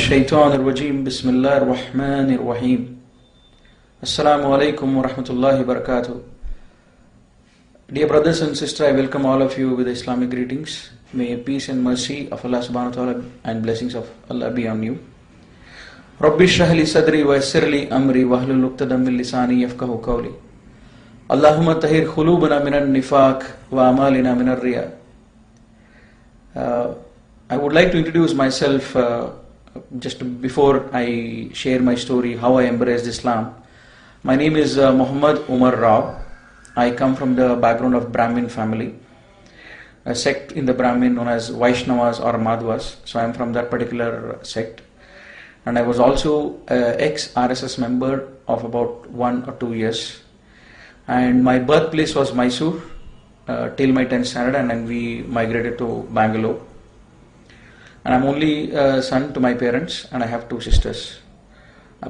मिनश्शैतानिर्रजीम बिस्मिल्लाहिर्रहमानिर्रहीम Assalamu alaikum wa rahmatullahi wa barakatuh. Dear brothers and sisters, I welcome all of you with Islamic greetings. May peace and mercy of Allah subhanahu wa ta'ala and blessings of Allah be on you. Rabbi shrah li sadri wa yassir li amri wahlul 'uqdatam min lisani yafqahu qawli. Allahumma tahhir qulubana minan nifaq wa amalina minar riya. I would like to introduce myself just before I share my story, how I embraced Islam. My name is Muhammad Umar Rao. I come from the background of Brahmin family, a sect in the Brahmin known as Vaishnavas or Madhvas. So I am from that particular sect. And I was also an ex-RSS member of about 1 or 2 years. And my birthplace was Mysore till my 10th standard, and then we migrated to Bangalore. And I'm only son to my parents, and I have 2 sisters.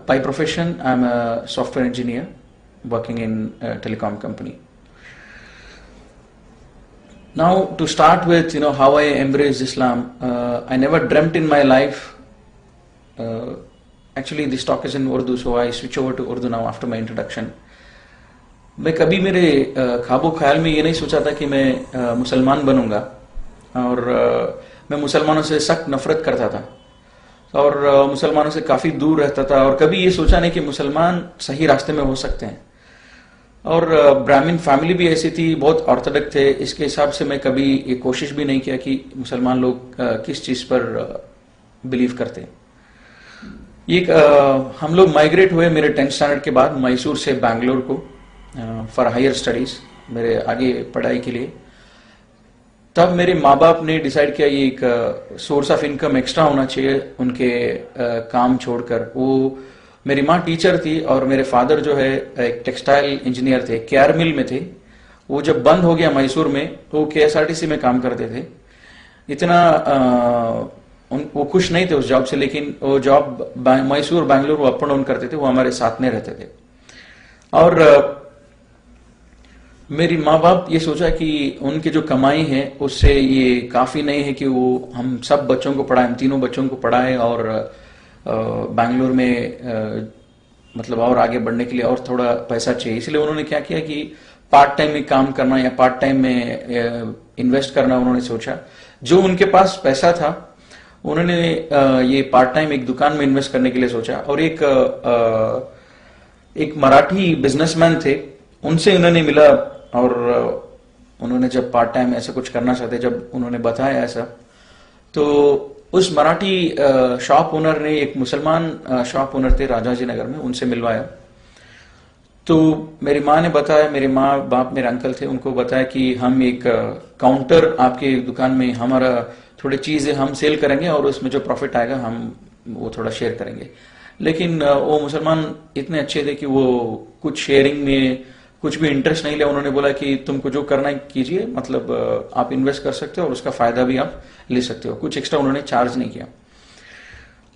By profession, I'm a software engineer working in a telecom company. Now, to start with, how I embraced Islam, I never dreamt in my life. Actually, this talk is in Urdu, so I switch over to Urdu now after my introduction. मैं कभी मेरे ख्वाबो ख्याल में ये नहीं सोचा था कि मैं मुसलमान बनूंगा, और मैं मुसलमानों से सख्त नफरत करता था और मुसलमानों से काफ़ी दूर रहता था, और कभी ये सोचा नहीं कि मुसलमान सही रास्ते में हो सकते हैं। और ब्राह्मण फैमिली भी ऐसी थी, बहुत ऑर्थोडॉक्स थे, इसके हिसाब से मैं कभी ये कोशिश भी नहीं किया कि मुसलमान लोग किस चीज़ पर बिलीव करते हैं। हम लोग माइग्रेट हुए मेरे 10th स्टैंडर्ड के बाद मैसूर से बैंगलोर को फॉर हायर स्टडीज़, मेरे आगे पढ़ाई के लिए। तब मेरे माँ बाप ने डिसाइड किया ये एक सोर्स ऑफ इनकम एक्स्ट्रा होना चाहिए उनके काम छोड़कर। वो मेरी माँ टीचर थी और मेरे फादर जो है एक टेक्सटाइल इंजीनियर थे, केआर मिल में थे। वो जब बंद हो गया मैसूर में, तो केएसआरटीसी में काम करते थे। इतना वो खुश नहीं थे उस जॉब से, लेकिन वो जॉब मैसूर बैंगलोर वो अप एंड डाउन करते थे, वो हमारे साथ में रहते थे। और मेरी माँ बाप ये सोचा कि उनकी जो कमाई है उससे ये काफ़ी नहीं है कि वो हम सब बच्चों को पढ़ाएं, हम तीनों बच्चों को पढ़ाएं, और बैंगलोर में मतलब और आगे बढ़ने के लिए और थोड़ा पैसा चाहिए। इसलिए उन्होंने क्या किया कि पार्ट टाइम में काम करना या पार्ट टाइम में इन्वेस्ट करना उन्होंने सोचा। जो उनके पास पैसा था उन्होंने ये पार्ट टाइम एक दुकान में इन्वेस्ट करने के लिए सोचा। और एक मराठी बिजनेसमैन थे, उनसे उन्होंने मिला, और उन्होंने जब पार्ट टाइम ऐसा कुछ करना चाहते, जब उन्होंने बताया ऐसा, तो उस मराठी शॉप ओनर ने, एक मुसलमान शॉप ओनर थे राजाजी नगर में, उनसे मिलवाया। तो मेरी माँ ने बताया, मेरे माँ बाप मेरे अंकल थे, उनको बताया कि हम एक काउंटर आपके दुकान में, हमारा थोड़ी चीज़ें हम सेल करेंगे और उसमें जो प्रॉफिट आएगा हम वो थोड़ा शेयर करेंगे। लेकिन वो मुसलमान इतने अच्छे थे कि वो कुछ शेयरिंग में कुछ भी इंटरेस्ट नहीं लिया। उन्होंने बोला कि तुमको जो करना है कीजिए, मतलब आप इन्वेस्ट कर सकते हो और उसका फायदा भी आप ले सकते हो, कुछ एक्स्ट्रा उन्होंने चार्ज नहीं किया।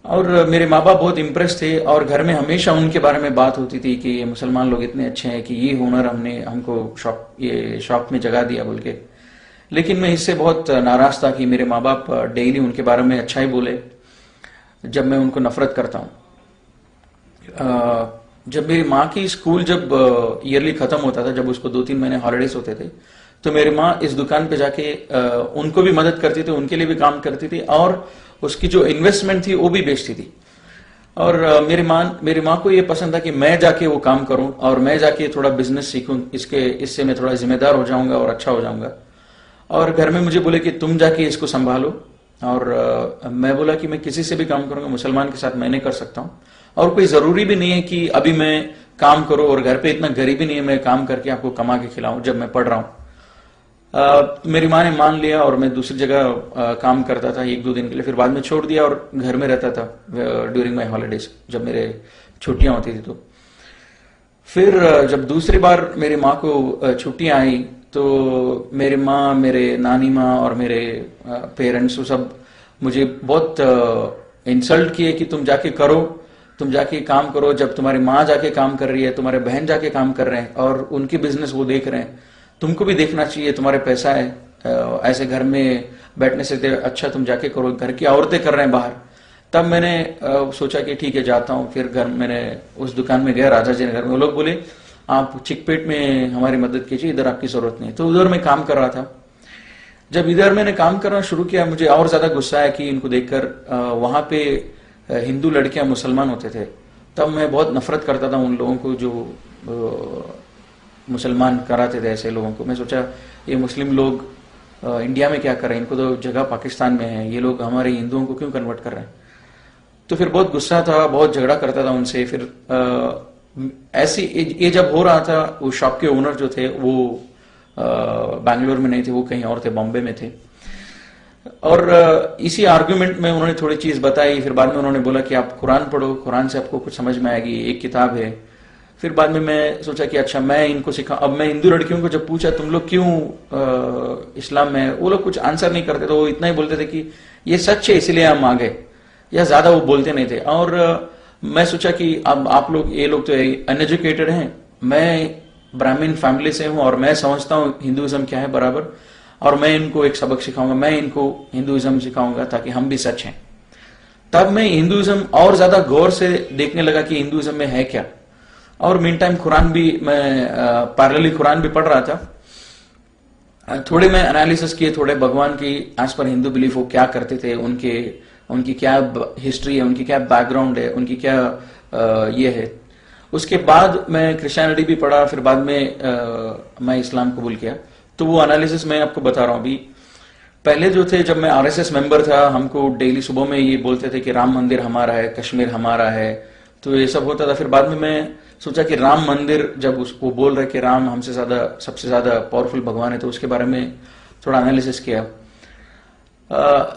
और मेरे माँ बाप बहुत इम्प्रेस थे, और घर में हमेशा उनके बारे में बात होती थी कि ये मुसलमान लोग इतने अच्छे हैं कि ये हुनर हमको शॉप में जगह दिया बोल के। लेकिन मैं इससे बहुत नाराज था कि मेरे माँ बाप डेली उनके बारे में अच्छा ही बोले जब मैं उनको नफरत करता हूँ। जब मेरी माँ की स्कूल जब ईयरली खत्म होता था, जब उसको 2-3 महीने हॉलीडेज होते थे, तो मेरी माँ इस दुकान पे जाके उनको भी मदद करती थी, उनके लिए भी काम करती थी, और उसकी जो इन्वेस्टमेंट थी वो भी बेचती थी। और मेरी माँ को ये पसंद था कि मैं जाके वो काम करूं और मैं जाके थोड़ा बिजनेस सीखूं, इससे मैं थोड़ा जिम्मेदार हो जाऊंगा और अच्छा हो जाऊंगा। और घर में मुझे बोले कि तुम जाके इसको संभालो, और मैं बोला कि मैं किसी से भी काम करूंगा, मुसलमान के साथ मैं नहीं कर सकता हूँ, और कोई जरूरी भी नहीं है कि अभी मैं काम करूं, और घर पे इतना गरीबी नहीं है मैं काम करके आपको कमा के खिलाऊं जब मैं पढ़ रहा हूं। मेरी माँ ने मान लिया, और मैं दूसरी जगह काम करता था 1-2 दिन के लिए, फिर बाद में छोड़ दिया और घर में रहता था ड्यूरिंग माई हॉलीडेज, जब मेरे छुट्टियां होती थी। तो फिर जब दूसरी बार मेरी माँ को छुट्टियां आई, तो मेरी माँ, मेरे नानी माँ और मेरे पेरेंट्स वो सब मुझे बहुत इंसल्ट किए कि तुम जाके करो, तुम जाके काम करो। जब तुम्हारी माँ जाके काम कर रही है, तुम्हारे बहन जाके काम कर रहे हैं, और उनकी बिजनेस वो देख रहे हैं, तुमको भी देखना चाहिए, तुम्हारे पैसा है, ऐसे घर में बैठने से अच्छा तुम जाके करो, घर की औरतें कर रहे हैं बाहर, तब मैंने सोचा कि ठीक है जाता हूँ। फिर घर मैंने उस दुकान में गया, राजा जी नगर में। वो लोग बोले आप चिकपेट में हमारी मदद कीजिए, इधर आपकी जरूरत नहीं। तो उधर मैं काम कर रहा था। जब इधर मैंने काम करना शुरू किया, मुझे और ज्यादा गुस्सा आया कि इनको देखकर वहां पे हिंदू लड़कियां मुसलमान होते थे। तब मैं बहुत नफरत करता था उन लोगों को जो मुसलमान कराते थे ऐसे लोगों को। मैं सोचा ये मुस्लिम लोग इंडिया में क्या कर रहे हैं, इनको तो जगह पाकिस्तान में है, ये लोग हमारे हिंदुओं को क्यों कन्वर्ट कर रहे हैं। तो फिर बहुत गुस्सा था, बहुत झगड़ा करता था उनसे। फिर ऐसी ये जब हो रहा था, वो शॉप के ओनर जो थे वो बैंगलोर में नहीं थे, वो कहीं और थे, बॉम्बे में थे। और इसी आर्ग्यूमेंट में उन्होंने थोड़ी चीज बताई। फिर बाद में उन्होंने बोला कि आप कुरान पढ़ो, कुरान से आपको कुछ समझ में आएगी, एक किताब है। फिर बाद में मैं सोचा कि अच्छा मैं इनको सिखा। अब मैं हिंदू लड़कियों को जब पूछा तुम लोग क्यों इस्लाम में, वो लोग कुछ आंसर नहीं करते थे। वो इतना ही बोलते थे कि ये सच है इसलिए हम आ गए, या ज्यादा वो बोलते नहीं थे। और मैं सोचा कि अब आप लोग, ये लोग तो अनएजुकेटेड हैं, मैं ब्राह्मण फैमिली से हूं और मैं समझता हूं हिंदुइज्म क्या है बराबर, और मैं इनको एक सबक सिखाऊंगा, मैं इनको हिंदुइज्म सिखाऊंगा ताकि हम भी सच हैं। तब मैं हिंदुइज्म और ज्यादा गौर से देखने लगा कि हिंदुइज्म में है क्या। और मीन टाइम कुरान भी मैं पैरेलली कुरान भी पढ़ रहा था। थोड़े मैं एनालिसिस किए, थोड़े भगवान की एज पर हिंदू बिलीफ वो क्या करते थे, उनकी क्या हिस्ट्री है, उनकी क्या बैकग्राउंड है, उनकी क्या ये है। उसके बाद मैं क्रिश्चियनिटी भी पढ़ा। फिर बाद में मैं इस्लाम कबूल किया। तो वो एनालिसिस मैं आपको बता रहा हूं। अभी पहले जो थे, जब मैं आरएसएस मेंबर था, हमको डेली सुबह में ये बोलते थे कि राम मंदिर हमारा है, कश्मीर हमारा है, तो ये सब होता था। फिर बाद में मैं सोचा कि राम मंदिर, जब उसको बोल रहे कि राम हमसे ज्यादा, सबसे ज्यादा पावरफुल भगवान है, तो उसके बारे में थोड़ा एनालिसिस किया।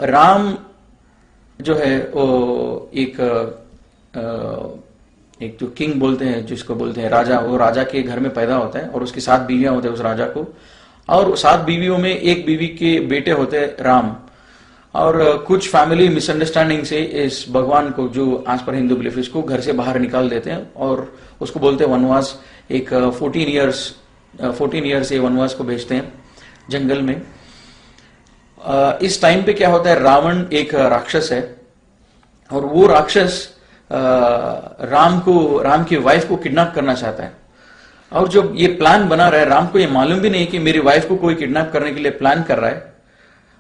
राम जो है वो एक जो किंग बोलते हैं, जिसको बोलते हैं राजा, वो राजा के घर में पैदा होता है और उसकी 7 बीवियां होते हैं उस राजा को। और 7 बीवियों में एक बीवी के बेटे होते हैं राम। और कुछ फैमिली मिसअंडरस्टैंडिंग से इस भगवान को, जो आज पर हिंदू बिलीफ, इसको घर से बाहर निकाल देते हैं और उसको बोलते हैं वनवास। एक 14 ईयर्स ये वनवास को भेजते हैं जंगल में। इस टाइम पे क्या होता है, रावण एक राक्षस है और वो राक्षस राम की वाइफ को किडनैप करना चाहता है। और जब ये प्लान बना रहा है, राम को ये मालूम भी नहीं कि मेरी वाइफ को कोई किडनैप करने के लिए प्लान कर रहा है।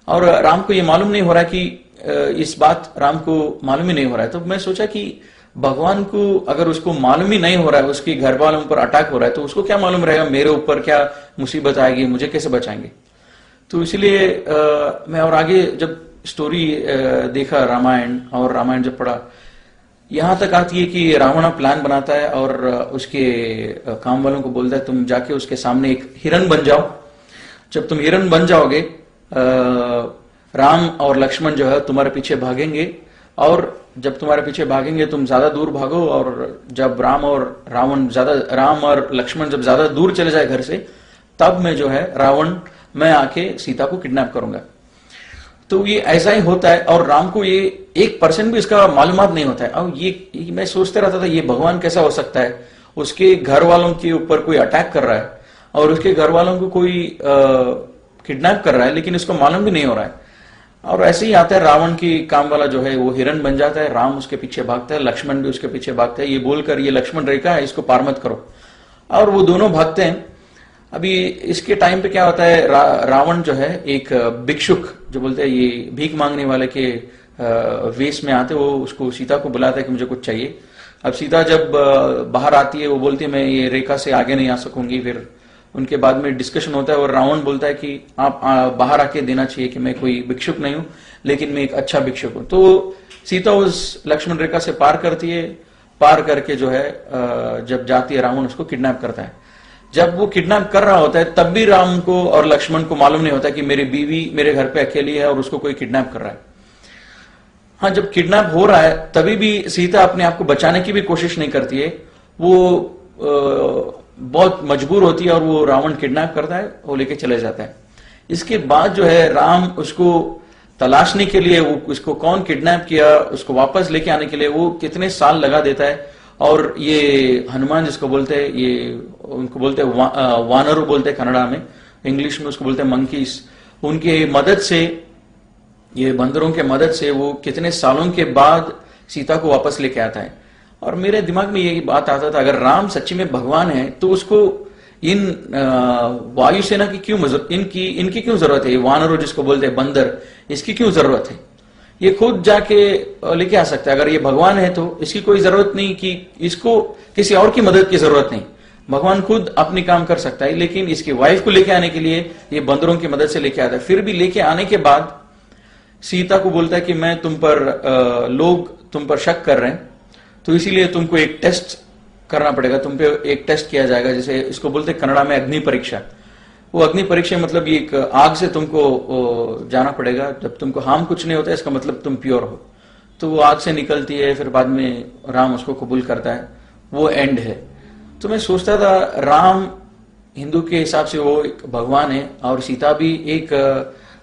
और राम को ये मालूम नहीं हो रहा है कि इस बात राम को मालूम ही नहीं हो रहा है। तो मैं सोचा कि भगवान को अगर उसको मालूम ही नहीं हो रहा है, उसके घर वालों पर अटैक हो रहा है, तो उसको क्या मालूम रहेगा मेरे ऊपर क्या मुसीबत आएगी, मुझे कैसे बचाएंगे। तो इसलिए मैं और आगे जब स्टोरी देखा रामायण, और रामायण जब पढ़ा, यहां तक आती है कि रावण प्लान बनाता है और उसके काम वालों को बोलता है तुम जाके उसके सामने एक हिरन बन जाओ। जब तुम हिरन बन जाओगे, राम और लक्ष्मण जो है तुम्हारे पीछे भागेंगे, और जब तुम्हारे पीछे भागेंगे तुम ज्यादा दूर भागो, और जब राम और लक्ष्मण जब ज्यादा दूर चले जाए घर से, तब मैं जो है मैं आके सीता को किडनैप करूंगा। तो ये ऐसा ही होता है। और राम को ये 1% भी इसका मालूमात नहीं होता है। अब ये मैं सोचते रहता था ये भगवान कैसा हो सकता है, उसके घर वालों के ऊपर कोई अटैक कर रहा है और उसके घर वालों को कोई किडनैप कर रहा है, लेकिन इसको मालूम भी नहीं हो रहा है। और ऐसे ही आता है, रावण की काम वाला जो है वो हिरन बन जाता है, राम उसके पीछे भागता है, लक्ष्मण भी उसके पीछे भागता है, ये बोलकर ये लक्ष्मण रेखा है, इसको पार मत करो। और वो दोनों भागते हैं। अभी इसके टाइम पे क्या होता है, रावण जो है एक भिक्षुक, जो बोलते हैं ये भीख मांगने वाले के वेश में आते, वो उसको सीता को बुलाता है कि मुझे कुछ चाहिए। अब सीता जब बाहर आती है, वो बोलती है मैं ये रेखा से आगे नहीं आ सकूंगी। फिर उनके बाद में डिस्कशन होता है और रावण बोलता है कि आप बाहर आके देना चाहिए कि मैं कोई भिक्षुक नहीं हूं, लेकिन मैं एक अच्छा भिक्षुक हूं। तो सीता उस लक्ष्मण रेखा से पार करती है। पार करके जो है जब जाती है, रावण उसको किडनैप करता है। जब वो किडनैप कर रहा होता है, तब भी राम को और लक्ष्मण को मालूम नहीं होता कि मेरी बीवी मेरे घर पे अकेली है और उसको कोई किडनैप कर रहा है। हाँ, जब किडनैप हो रहा है तभी भी सीता अपने आप को बचाने की भी कोशिश नहीं करती है। वो बहुत मजबूर होती है और वो रावण किडनैप करता है, वो लेके चले जाता है। इसके बाद जो है राम उसको तलाशने के लिए, वो उसको कौन किडनैप किया, उसको वापस लेके आने के लिए वो कितने साल लगा देता है। और ये हनुमान जिसको बोलते हैं, ये उनको बोलते हैं वानरू बोलते हैं कन्नड़ा में, इंग्लिश में उसको बोलते हैं मंकीज। उनके मदद से, ये बंदरों के मदद से वो कितने सालों के बाद सीता को वापस लेके आता है। और मेरे दिमाग में यही बात आता था, अगर राम सच्ची में भगवान है तो उसको इन वायुसेना की क्यों इनकी क्यों जरूरत है? वानरों जिसको बोलते हैं बंदर, इसकी क्यों जरूरत है? ये खुद जाके लेके आ सकता है। अगर ये भगवान है तो इसकी कोई जरूरत नहीं कि इसको किसी और की मदद की जरूरत नहीं, भगवान खुद अपनी काम कर सकता है। लेकिन इसकी वाइफ को लेके आने के लिए ये बंदरों की मदद से लेके आता है। फिर भी लेके आने के बाद सीता को बोलता है कि मैं तुम पर लोग तुम पर शक कर रहे हैं, तो इसीलिए तुमको एक टेस्ट करना पड़ेगा, तुम पे एक टेस्ट किया जाएगा, जैसे इसको बोलते हैं कन्नड़ा में अग्नि परीक्षा। वो अग्नि परीक्षा मतलब ये एक आग से तुमको जाना पड़ेगा, जब तुमको हार्म कुछ नहीं होता है इसका मतलब तुम प्योर हो। तो वो आग से निकलती है, फिर बाद में राम उसको कबूल करता है, वो एंड है। तो मैं सोचता था राम हिंदू के हिसाब से वो एक भगवान है और सीता भी एक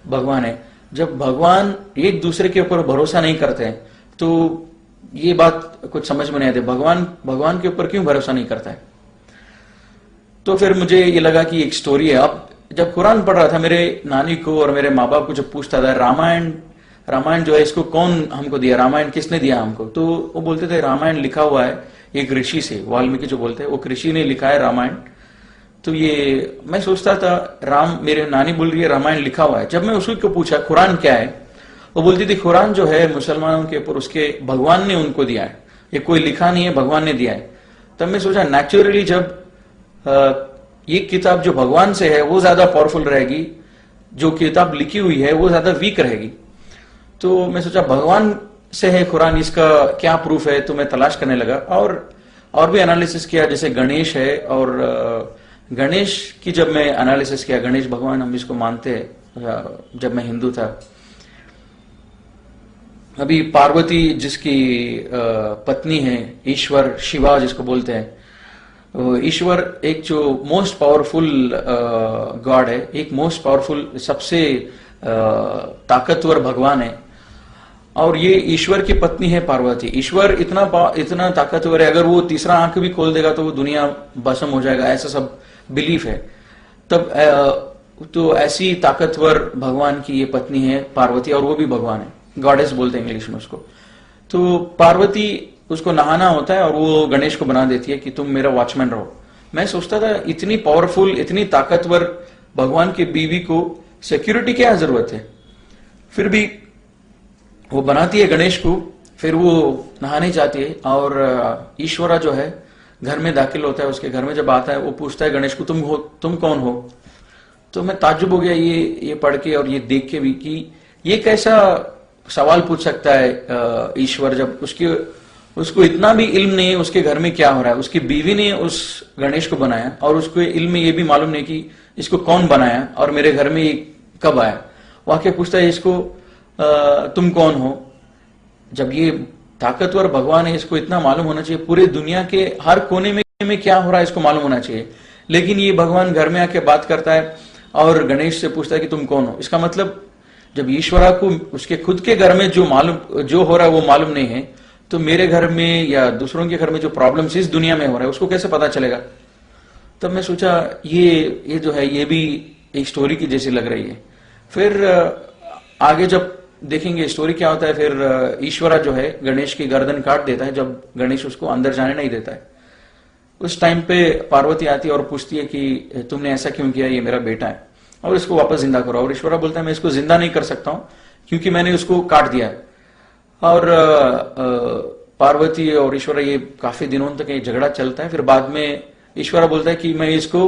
भगवान है। जब भगवान एक दूसरे के ऊपर भरोसा नहीं करते हैं तो ये बात कुछ समझ में नहीं आती, भगवान के ऊपर क्यों भरोसा नहीं करता है? तो फिर मुझे ये लगा कि एक स्टोरी है। अब जब कुरान पढ़ रहा था, मेरे नानी को और मेरे माँ बाप को जब पूछता था रामायण जो है इसको कौन हमको दिया, रामायण किसने दिया हमको, तो वो बोलते थे रामायण लिखा हुआ है एक ऋषि से, वाल्मीकि जो बोलते हैं वो ऋषि ने लिखा है रामायण। तो ये मैं सोचता था मेरे नानी बोल रही है रामायण लिखा हुआ है। जब मैं उसी को पूछा कुरान क्या है, वो बोलती थी कुरान जो है मुसलमानों के ऊपर उसके भगवान ने उनको दिया है, ये कोई लिखा नहीं है, भगवान ने दिया है। तब मैं सोचा नेचुरली जब ये किताब जो भगवान से है वो ज्यादा पावरफुल रहेगी, जो किताब लिखी हुई है वो ज्यादा वीक रहेगी। तो मैं सोचा भगवान से है कुरान, इसका क्या प्रूफ है? तो मैं तलाश करने लगा और भी एनालिसिस किया, जैसे गणेश है और गणेश की जब मैं एनालिसिस किया, गणेश भगवान हम इसको मानते हैं जब मैं हिंदू था। अभी पार्वती जिसकी पत्नी है, ईश्वर शिवा जिसको बोलते हैं, ईश्वर एक जो मोस्ट पावरफुल गॉड है, एक मोस्ट पावरफुल सबसे ताकतवर भगवान है। और ये ईश्वर की पत्नी है पार्वती। ईश्वर इतना ताकतवर है, अगर वो तीसरा आंख भी खोल देगा तो वो दुनिया भस्म हो जाएगा, ऐसा सब बिलीफ है। तब तो ऐसी ताकतवर भगवान की ये पत्नी है पार्वती, और वो भी भगवान है, गॉडेस बोलते हैं इंग्लिश में उसको। तो पार्वती उसको नहाना होता है और वो गणेश को बना देती है कि तुम मेरा वॉचमैन रहो। मैं सोचता था इतनी पावरफुल, इतनी ताकतवर भगवान की बीवी को सिक्योरिटी क्या जरूरत है? फिर भी वो बनाती है गणेश को, फिर वो नहाने जाती है और ईश्वरा जो है घर में दाखिल होता है। उसके घर में जब आता है वो पूछता है गणेश को तुम कौन हो? तो मैं ताज्जुब हो गया ये पढ़ के और ये देख के भी कि ये कैसा सवाल पूछ सकता है ईश्वर, जब उसको इतना भी इल्म नहीं है उसके घर में क्या हो रहा है। उसकी बीवी ने उस गणेश को बनाया और उसको इल्म में ये भी मालूम नहीं कि इसको कौन बनाया और मेरे घर में ये कब आया। वाकई पूछता है इसको तुम कौन हो? जब ये ताकतवर भगवान है, इसको इतना मालूम होना चाहिए, पूरे दुनिया के हर कोने में क्या हो रहा है इसको मालूम होना चाहिए। लेकिन ये भगवान घर में आके बात करता है और गणेश से पूछता है कि तुम कौन हो। इसका मतलब जब ईश्वरा को उसके खुद के घर में जो हो रहा है वो मालूम नहीं है, तो मेरे घर में या दूसरों के घर में जो प्रॉब्लम्स इस दुनिया में हो रहा है उसको कैसे पता चलेगा? तब मैं सोचा ये जो है ये भी एक स्टोरी की जैसी लग रही है। फिर आगे जब देखेंगे स्टोरी क्या होता है, फिर ईश्वरा जो है गणेश की गर्दन काट देता है जब गणेश उसको अंदर जाने नहीं देता है। उस टाइम पे पार्वती आती है और पूछती है कि तुमने ऐसा क्यों किया, ये मेरा बेटा है और इसको वापस जिंदा करो। और ईश्वरा बोलता है मैं इसको जिंदा नहीं कर सकता हूं क्योंकि मैंने उसको काट दिया है। और पार्वती और ईश्वरा ये काफी दिनों तक ये झगड़ा चलता है। फिर बाद में ईश्वरा बोलता है कि मैं इसको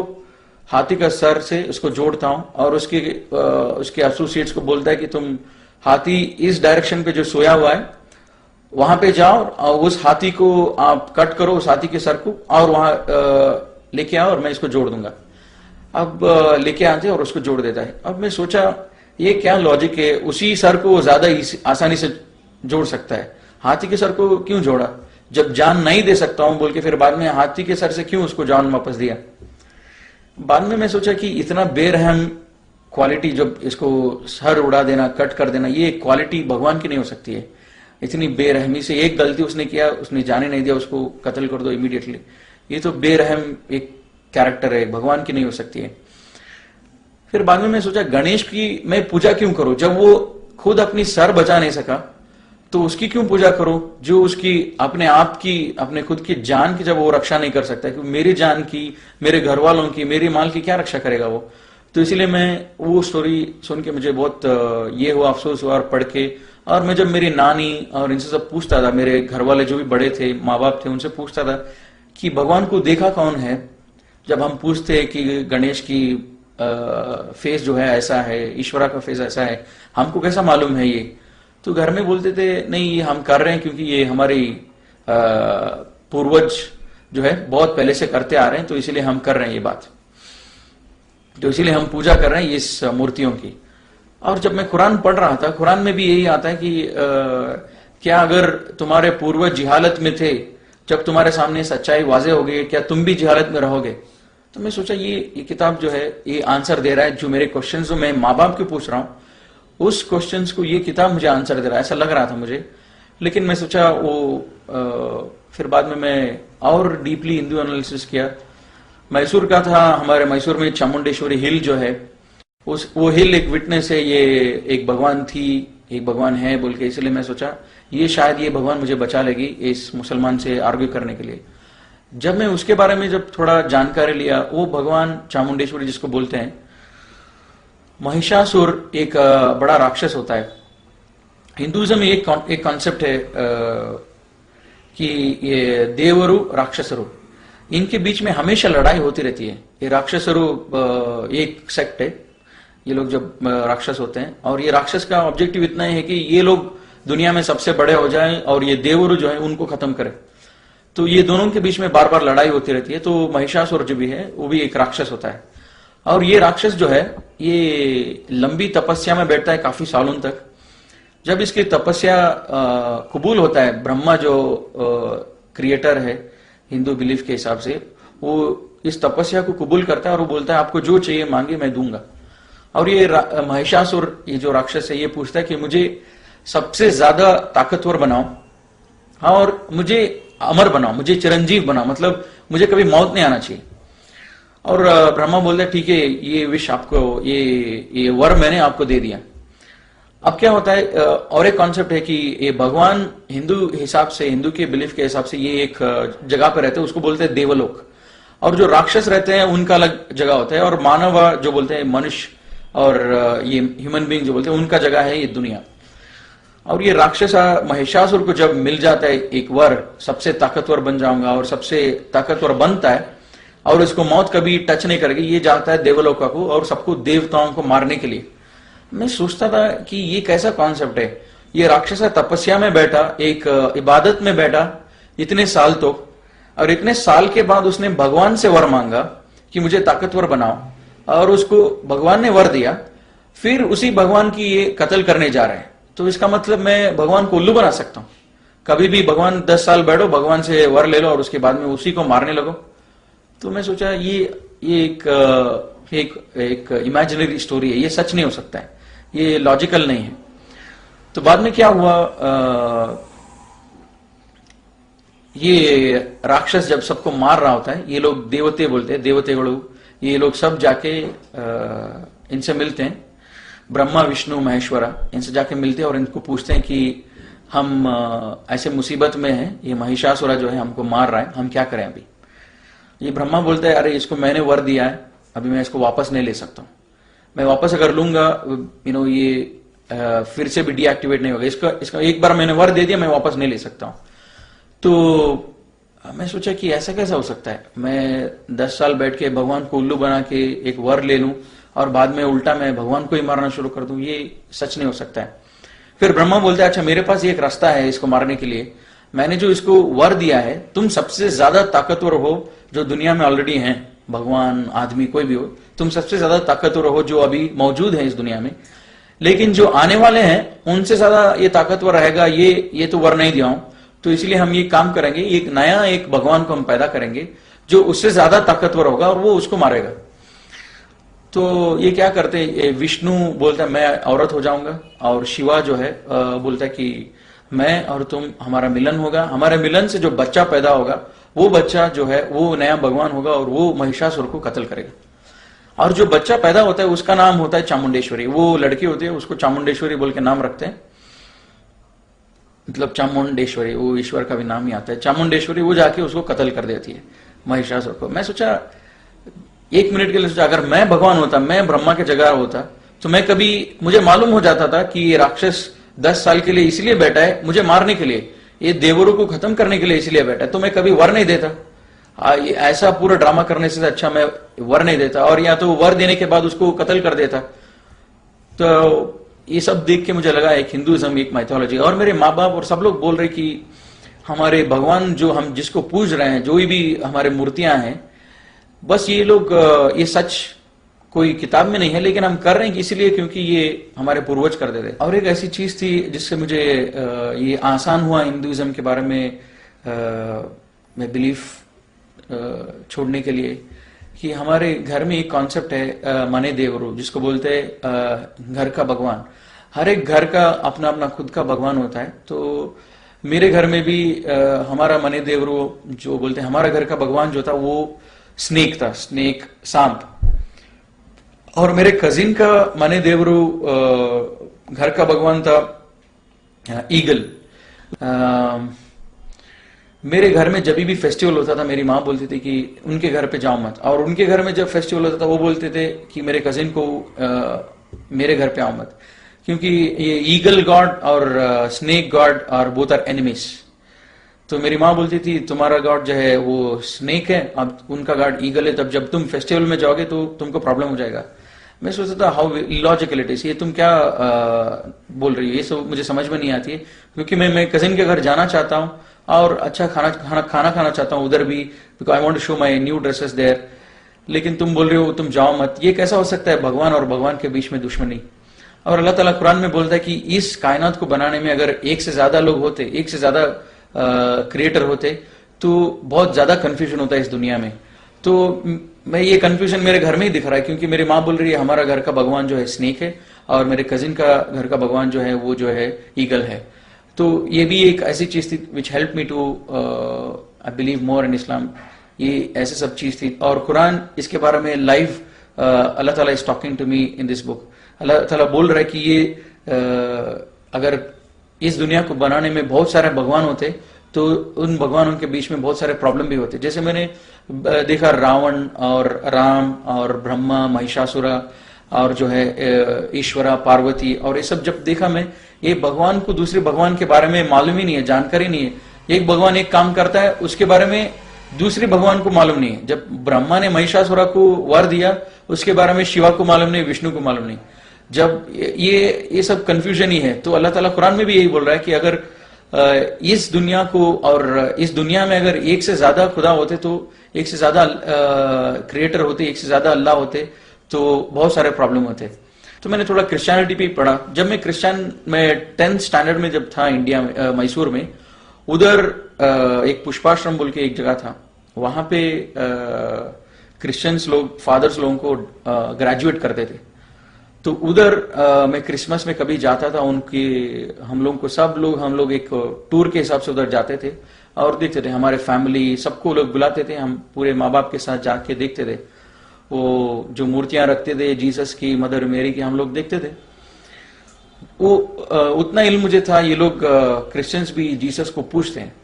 हाथी का सर से उसको जोड़ता हूं और उसके एसोसिएट्स को बोलता है कि तुम हाथी इस डायरेक्शन पे जो सोया हुआ है वहां पे जाओ और उस हाथी को आप कट करो, उस हाथी के सर को, और वहां लेके आओ और मैं इसको जोड़ दूंगा। अब लेके आते और उसको जोड़ देता है। अब मैं सोचा ये क्या लॉजिक है, उसी सर को ज्यादा आसानी से जोड़ सकता है, हाथी के सर को क्यों जोड़ा? जब जान नहीं दे सकता हूं बोल के फिर बाद में हाथी के सर से क्यों उसको जान वापस दिया? बाद में मैं सोचा कि इतना बेरहम क्वालिटी, जब इसको सर उड़ा देना, कट कर देना, ये क्वालिटी भगवान की नहीं हो सकती है। इतनी बेरहमी से एक गलती उसने किया, उसने जाने नहीं दिया, उसको कत्ल कर दो इमीडिएटली। ये तो बेरहम एक कैरेक्टर है, भगवान की नहीं हो सकती है। फिर बाद में मैं सोचा गणेश की मैं पूजा क्यों करूं? जब वो खुद अपनी सर बचा नहीं सका तो उसकी क्यों पूजा करो जो उसकी अपने आप की, अपने खुद की जान की जब वो रक्षा नहीं कर सकता, कि मेरी जान की, मेरे घर वालों की, मेरी माल की क्या रक्षा करेगा वो। तो इसीलिए मैं वो स्टोरी सुन के मुझे बहुत ये हुआ, अफसोस हुआ और पढ़ के। और मैं जब मेरी नानी और इनसे सब पूछता था, मेरे घर वाले जो भी बड़े थे, माँ बाप थे, उनसे पूछता था कि भगवान को देखा कौन है। जब हम पूछते हैं कि गणेश की फेस जो है ऐसा है, ईश्वरा का फेस ऐसा है, हमको कैसा मालूम है ये। तो घर में बोलते थे नहीं ये हम कर रहे हैं क्योंकि ये हमारी पूर्वज जो है बहुत पहले से करते आ रहे हैं, तो इसीलिए हम कर रहे हैं ये बात, तो इसीलिए हम पूजा कर रहे हैं इस मूर्तियों की। और जब मैं कुरान पढ़ रहा था, कुरान में भी यही आता है कि क्या अगर तुम्हारे पूर्वज जिहालत में थे, जब तुम्हारे सामने सच्चाई वाजे हो गई, क्या तुम भी जिहालत में रहोगे। तो मैं सोचा ये किताब जो है ये आंसर दे रहा है, जो मेरे क्वेश्चन जो मैं माँ बाप के पूछ रहा हूँ उस क्वेश्चंस को ये किताब मुझे आंसर दे रहा है, ऐसा लग रहा था मुझे। लेकिन मैं सोचा वो फिर बाद में मैं और डीपली हिंदू एनालिसिस किया। मैसूर का था, हमारे मैसूर में चामुंडेश्वरी हिल जो है, वो हिल एक विटनेस है, ये एक भगवान थी, एक भगवान है बोल के, इसलिए मैं सोचा ये शायद ये भगवान मुझे बचा लेगी इस मुसलमान से आर्ग्यू करने के लिए। जब मैं उसके बारे में जब थोड़ा जानकारी लिया, वो भगवान चामुंडेश्वरी जिसको बोलते हैं, महिषासुर एक बड़ा राक्षस होता है। हिंदुइज्म में एक कॉन्सेप्ट है कि ये देवरु राक्षसरु, इनके बीच में हमेशा लड़ाई होती रहती है। ये राक्षसरु एक सेक्ट है, ये लोग जब राक्षस होते हैं, और ये राक्षस का ऑब्जेक्टिव इतना है कि ये लोग दुनिया में सबसे बड़े हो जाएं और ये देवरु जो है उनको खत्म करें। तो ये दोनों के बीच में बार बार लड़ाई होती रहती है। तो महिषासुर जो भी है वो भी एक राक्षस होता है, और ये राक्षस जो है ये लंबी तपस्या में बैठता है काफी सालों तक। जब इसकी तपस्या कबूल होता है, ब्रह्मा जो क्रिएटर है हिंदू बिलीफ के हिसाब से, वो इस तपस्या को कबूल करता है और वो बोलता है आपको जो चाहिए मांगे मैं दूंगा। और ये महिषासुर, ये जो राक्षस है, ये पूछता है कि मुझे सबसे ज्यादा ताकतवर बनाओ और मुझे अमर बनाओ, मुझे चिरंजीव बनाओ, मतलब मुझे कभी मौत नहीं आना चाहिए। और ब्रह्मा बोलता है ठीक है, ये विश आपको, ये वर मैंने आपको दे दिया। अब क्या होता है, और एक कॉन्सेप्ट है कि ये भगवान हिंदू हिसाब से, हिंदू के बिलीफ के हिसाब से ये एक जगह पे रहते हैं, उसको बोलते हैं देवलोक। और जो राक्षस रहते हैं उनका अलग जगह होता है, और मानव जो बोलते हैं मनुष्य, और ये ह्यूमन बीइंग जो बोलते हैं उनका जगह है ये दुनिया। और ये राक्षस महिषासुर को जब मिल जाता है एक वर, सबसे ताकतवर बन जाऊंगा, और सबसे ताकतवर बनता है और इसको मौत कभी टच नहीं करेगी, ये जाता है देवलोका को और सबको, देवताओं को मारने के लिए। मैं सोचता था कि ये कैसा कॉन्सेप्ट है। ये राक्षस तपस्या में बैठा, एक इबादत में बैठा इतने साल तो, और इतने साल के बाद उसने भगवान से वर मांगा कि मुझे ताकतवर बनाओ, और उसको भगवान ने वर दिया। फिर उसी भगवान की ये कत्ल करने जा रहे हैं। तो इसका मतलब मैं भगवान को उल्लू बना सकता हूं। कभी भी भगवान 10 साल बैठो, भगवान से वर ले लो और उसके बाद में उसी को मारने लगो। तो मैं सोचा ये एक इमेजिनरी स्टोरी है, ये सच नहीं हो सकता है, ये लॉजिकल नहीं है। तो बाद में क्या हुआ, ये राक्षस जब सबको मार रहा होता है, ये लोग देवते बोलते हैं, देवतेगणु, ये लोग सब जाके इनसे मिलते हैं, ब्रह्मा विष्णु महेश्वरा, इनसे जाके मिलते हैं और इनको पूछते हैं कि हम ऐसे मुसीबत में हैं, ये महिषासुरा जो है हमको मार रहा है, हम क्या करें अभी। ये ब्रह्मा बोलता है अरे इसको मैंने वर दिया है, अभी मैं इसको वापस नहीं ले सकता हूं, मैं वापस अगर लूंगा ये फिर से भी डीएक्टिवेट नहीं होगा, इसका एक बार मैंने वर दे दिया, मैं वापस नहीं ले सकता हूं। तो मैं सोचा कि ऐसा कैसा हो सकता है, मैं 10 साल बैठ के भगवान को उल्लू बना के एक वर ले लूं और बाद में उल्टा मैं भगवान को ही मारना शुरू कर दूं, ये सच नहीं हो सकता है। फिर ब्रह्मा बोलता है अच्छा मेरे पास एक रास्ता है इसको मारने के लिए, मैंने जो इसको वर दिया है, तुम सबसे ज्यादा ताकतवर हो जो दुनिया में ऑलरेडी हैं, भगवान आदमी कोई भी हो, तुम सबसे ज्यादा ताकतवर हो जो अभी मौजूद है इस दुनिया में, लेकिन जो आने वाले हैं उनसे ज्यादा ये ताकतवर रहेगा, ये तो वर नहीं दिया हूं, तो इसलिए हम ये काम करेंगे, एक भगवान को हम पैदा करेंगे जो उससे ज्यादा ताकतवर होगा और वो उसको मारेगा। तो ये क्या करते हैं, विष्णु बोलता है मैं औरत हो जाऊंगा, और शिवा जो है बोलता है कि मैं और तुम, हमारा मिलन होगा, हमारे मिलन से जो बच्चा पैदा होगा वो बच्चा जो है वो नया भगवान होगा और वो महिषासुर को कत्ल करेगा। और जो बच्चा पैदा होता है उसका नाम होता है चामुंडेश्वरी, वो लड़की होती है उसको चामुंडेश्वरी बोल के नाम रखते हैं। मतलब चामुंडेश्वरी, वो ईश्वर का भी नाम ही आता है, चामुंडेश्वरी, वो जाके उसको कत्ल कर देती है महिषासुर को। मैं सोचा, एक मिनट के लिए सोचा, अगर मैं भगवान होता, मैं ब्रह्मा के जगह होता, तो मैं कभी, मुझे मालूम हो जाता था कि ये राक्षस 10 साल के लिए इसलिए बैठा है मुझे मारने के लिए, ये देवरों को खत्म करने के लिए इसलिए बैठा है, तो मैं कभी वर नहीं देता। ऐसा पूरा ड्रामा करने से अच्छा मैं वर नहीं देता, और या तो वर देने के बाद उसको कत्ल कर देता। तो ये सब देख के मुझे लगा एक हिंदुइज्म, एक माइथोलॉजी। और मेरे माँ बाप और सब लोग बोल रहे कि हमारे भगवान जो हम जिसको पूज रहे हैं, जो भी हमारे मूर्तियां हैं, बस ये लोग, ये सच कोई किताब में नहीं है, लेकिन हम कर रहे हैं कि इसलिए क्योंकि ये हमारे पूर्वज करते थे। और एक ऐसी चीज थी जिससे मुझे ये आसान हुआ हिंदुइज्म के बारे में मैं बिलीफ छोड़ने के लिए, कि हमारे घर में एक कॉन्सेप्ट है मने देवरू, जिसको बोलते हैं घर का भगवान। हर एक घर का अपना अपना खुद का भगवान होता है। तो मेरे घर में भी हमारा मने देवरू जो बोलते हैं, हमारा घर का भगवान जो था वो स्नेक था, स्नेक, सांप। और मेरे कजिन का मने देवरू घर का भगवान था ईगल। मेरे घर में जब भी फेस्टिवल होता था मेरी माँ बोलती थी कि उनके घर पे जाओ मत, और उनके घर में जब फेस्टिवल होता था वो बोलते थे कि मेरे कजिन को मेरे घर पे आओ मत, क्योंकि ये ईगल गॉड और स्नेक गॉड और बोथ आर एनिमीज। तो मेरी माँ बोलती थी तुम्हारा गॉड जो है वो स्नेक है, अब उनका गॉड ईगल है, तब जब तुम फेस्टिवल में जाओगे तो तुमको प्रॉब्लम हो जाएगा। मैं सोचता था हाउ इलॉजिकल इट इज, ये तुम क्या बोल रही हो, ये सब मुझे समझ में नहीं आती है। क्योंकि मैं कजिन के घर जाना चाहता हूँ और अच्छा खाना चाहता हूँ उधर भी, because I want to show my new dresses there, लेकिन तुम बोल रहे हो तुम जाओ मत। ये कैसा हो सकता है, भगवान और भगवान के बीच में दुश्मनी। और अल्लाह ताला कुरान में बोलता है कि इस कायनात को बनाने में अगर एक से ज्यादा लोग होते, एक से ज्यादा क्रिएटर होते, तो बहुत ज्यादा कंफ्यूजन होता है इस दुनिया में। तो मैं ये कंफ्यूजन मेरे घर में ही दिख रहा है, क्योंकि मेरी माँ बोल रही है हमारा घर का भगवान जो है स्नेक है, और मेरे कजिन का घर का भगवान जो है वो जो है ईगल है। तो ये भी एक ऐसी चीज थी which help me to I believe more in Islam. ये ऐसे सब चीज थी। और कुरान इसके बारे में लाइव अल्लाह ताला is talking to me in this book. अल्लाह ताला बोल रहा है कि ये अगर इस दुनिया को बनाने में बहुत सारे भगवान होते तो उन भगवानों के बीच में बहुत सारे प्रॉब्लम भी होते। जैसे मैंने देखा रावण और राम और ब्रह्मा, महिषासुरा और जो है ईश्वरा, पार्वती, और ये सब जब देखा मैं, ये भगवान को दूसरे भगवान के बारे में मालूम ही नहीं है, जानकारी नहीं है। एक भगवान एक काम करता है, उसके बारे में दूसरे भगवान को मालूम नहीं है। जब ब्रह्मा ने महिषासुरा को वर दिया, उसके बारे में शिवा को मालूम नहीं, विष्णु को मालूम नहीं। जब ये सब कंफ्यूजन ही है। तो अल्लाह ताला कुरान में भी यही बोल रहा है कि अगर इस दुनिया को, और इस दुनिया में अगर एक से ज्यादा खुदा होते, तो एक से ज्यादा क्रिएटर होते, एक से ज्यादा अल्लाह होते, तो बहुत सारे प्रॉब्लम होते। तो मैंने थोड़ा क्रिश्चियनिटी पे पढ़ा। जब मैं 10th स्टैंडर्ड में जब था इंडिया में, मैसूर में, उधर एक पुष्पाश्रम बोल के एक जगह था, वहां पे क्रिश्चियंस लोग, फादर्स लोगों को ग्रेजुएट करते थे। तो उधर मैं क्रिसमस में कभी जाता था, उनके हम लोग एक टूर के हिसाब से उधर जाते थे और देखते थे। हमारे फैमिली सबको लोग बुलाते थे, हम पूरे माँ बाप के साथ जाके देखते थे। वो जो मूर्तियां रखते थे जीसस की, मदर मेरी की, हम लोग देखते थे। वो उतना इल्म मुझे था, ये लोग क्रिश्चियंस भी जीसस को पूछते हैं।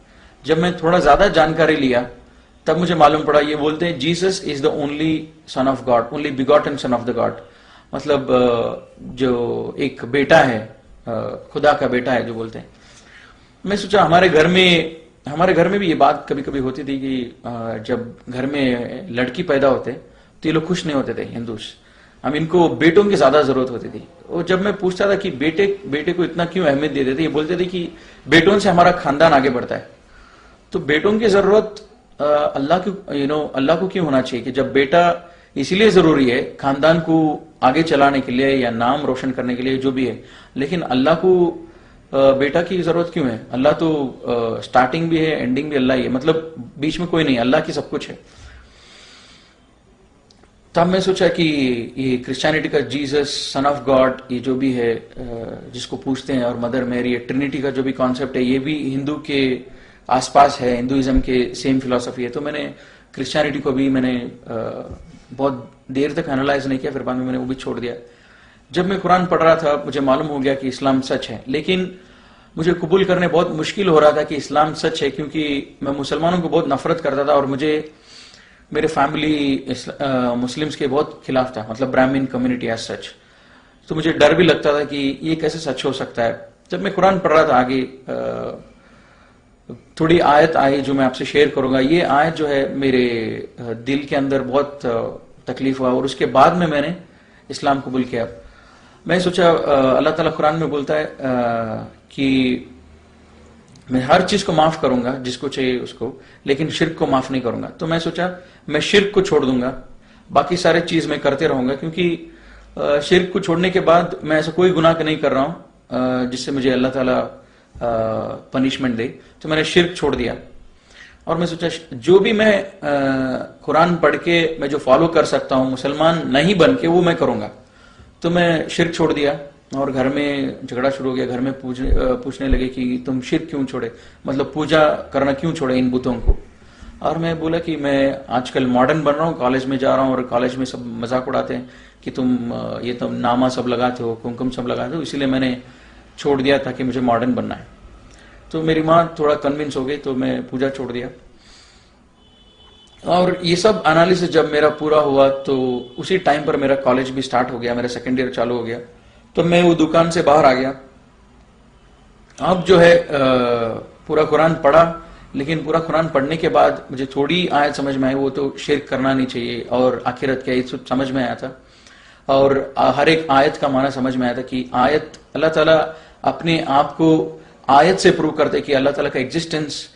जब मैं थोड़ा ज्यादा जानकारी लिया तब मुझे मालूम पड़ा, ये बोलते हैं Jesus is the only son of God, only begotten son of the God. मतलब जो एक बेटा है, खुदा का बेटा है जो बोलते हैं। मैं सोचा हमारे घर में भी ये बात कभी कभी होती थी कि जब घर में लड़की पैदा होते तो ये लोग खुश नहीं होते थे हिंदूस। हम इनको बेटों की ज्यादा जरूरत होती थी। और जब मैं पूछता था कि बेटे को इतना क्यों अहमियत देते थे, ये बोलते थे कि बेटों से हमारा खानदान आगे बढ़ता है। तो बेटों की जरूरत अल्लाह को क्यों होना चाहिए, कि जब बेटा इसीलिए जरूरी है खानदान को आगे चलाने के लिए या नाम रोशन करने के लिए जो भी है, लेकिन अल्लाह को बेटा की जरूरत क्यों है? अल्लाह तो स्टार्टिंग भी है, एंडिंग भी अल्लाह ही है, मतलब बीच में कोई नहीं, अल्लाह की सब कुछ है। तब मैं सोचा कि ये क्रिश्चियनिटी का जीसस सन ऑफ गॉड, ये जो भी है जिसको पूछते हैं, और मदर मैरी, ट्रिनिटी का जो भी कॉन्सेप्ट है, ये भी हिंदू के आसपास है, हिंदुइज्म के सेम फिलॉसफी है। तो मैंने क्रिश्चियनिटी को भी मैंने बहुत देर तक एनालाइज नहीं किया, फिर बाद में मैंने वो भी छोड़ दिया। जब मैं कुरान पढ़ रहा था मुझे मालूम हो गया कि इस्लाम सच है, लेकिन मुझे कबूल करने बहुत मुश्किल हो रहा था कि इस्लाम सच है, क्योंकि मैं मुसलमानों को बहुत नफरत करता था और मुझे मेरे फैमिली मुस्लिम्स के बहुत खिलाफ था, मतलब ब्राह्मीण कम्युनिटी एज सच। तो मुझे डर भी लगता था कि ये कैसे सच हो सकता है। जब मैं कुरान पढ़ रहा था आगे थोड़ी आयत आई जो मैं आपसे शेयर करूंगा। ये आयत जो है मेरे दिल के अंदर बहुत तकलीफ हुआ और उसके बाद में मैंने इस्लाम कबूल किया। मैं सोचा अल्लाह ताला कुरान में बोलता है कि मैं हर चीज को माफ करूंगा जिसको चाहिए उसको, लेकिन शिर्क को माफ नहीं करूंगा। तो मैं सोचा मैं शिर्क को छोड़ दूंगा, बाकी सारे चीज मैं करते रहूंगा, क्योंकि शिर्क को छोड़ने के बाद मैं ऐसा कोई गुनाह नहीं कर रहा हूं जिससे मुझे अल्लाह ताला पनिशमेंट दे। तो मैंने शिर्क छोड़ दिया और मैं सोचा जो भी मैं कुरान पढ़ के मैं जो फॉलो कर सकता हूं मुसलमान नहीं बन के, वो मैं करूंगा। तो मैं शिर्क छोड़ दिया और घर में झगड़ा शुरू हो गया। घर में पूछने लगे कि तुम शिर्क क्यों छोड़े, मतलब पूजा करना क्यों छोड़े इन बुतों को। और मैं बोला कि मैं आजकल मॉडर्न बन रहा हूँ, कॉलेज में जा रहा हूँ और कॉलेज में सब मजाक उड़ाते हैं कि तुम ये तो नामा सब लगाते हो, कुमकुम सब लगाते हो, इसीलिए मैंने छोड़ दिया ताकि मुझे मॉडर्न बनना है। तो मेरी माँ थोड़ा कन्विंस हो गई, तो मैं पूजा छोड़ दिया। और ये सब एनालिसिस जब मेरा पूरा हुआ तो उसी टाइम पर मेरा कॉलेज भी स्टार्ट हो गया, मेरा सेकेंड ईयर चालू हो गया। तो मैं वो दुकान से बाहर आ गया। अब जो है पूरा कुरान पढ़ा, लेकिन पूरा कुरान पढ़ने के बाद मुझे थोड़ी आयत समझ में आई, वो तो शिर्क करना नहीं चाहिए और आखिरत क्या, ये समझ में आया था। और हर एक आयत का माना समझ में आया था कि आयत अल्लाह ताला अपने आप को आयत से प्रूव करते कि अल्लाह ताला का एग्जिस्टेंस,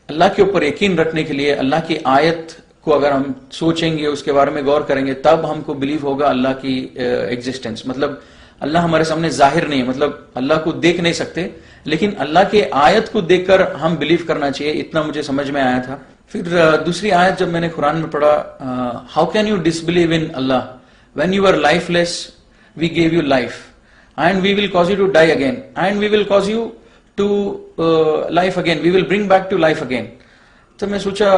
अल्लाह के ऊपर यकीन रखने के लिए अल्लाह की आयत को अगर हम सोचेंगे, उसके बारे में गौर करेंगे, तब हमको बिलीव होगा अल्लाह की एग्जिस्टेंस। मतलब अल्लाह हमारे सामने जाहिर नहीं है, मतलब अल्लाह को देख नहीं सकते, लेकिन अल्लाह के आयत को देखकर हम बिलीव करना चाहिए, इतना मुझे समझ में आया था। फिर दूसरी आयत जब मैंने कुरान में पढ़ा, how can you disbelieve in Allah when you are lifeless, we gave you life and we will cause you to die again and we will cause you to life again, we will bring back to life again. तो मैं सोचा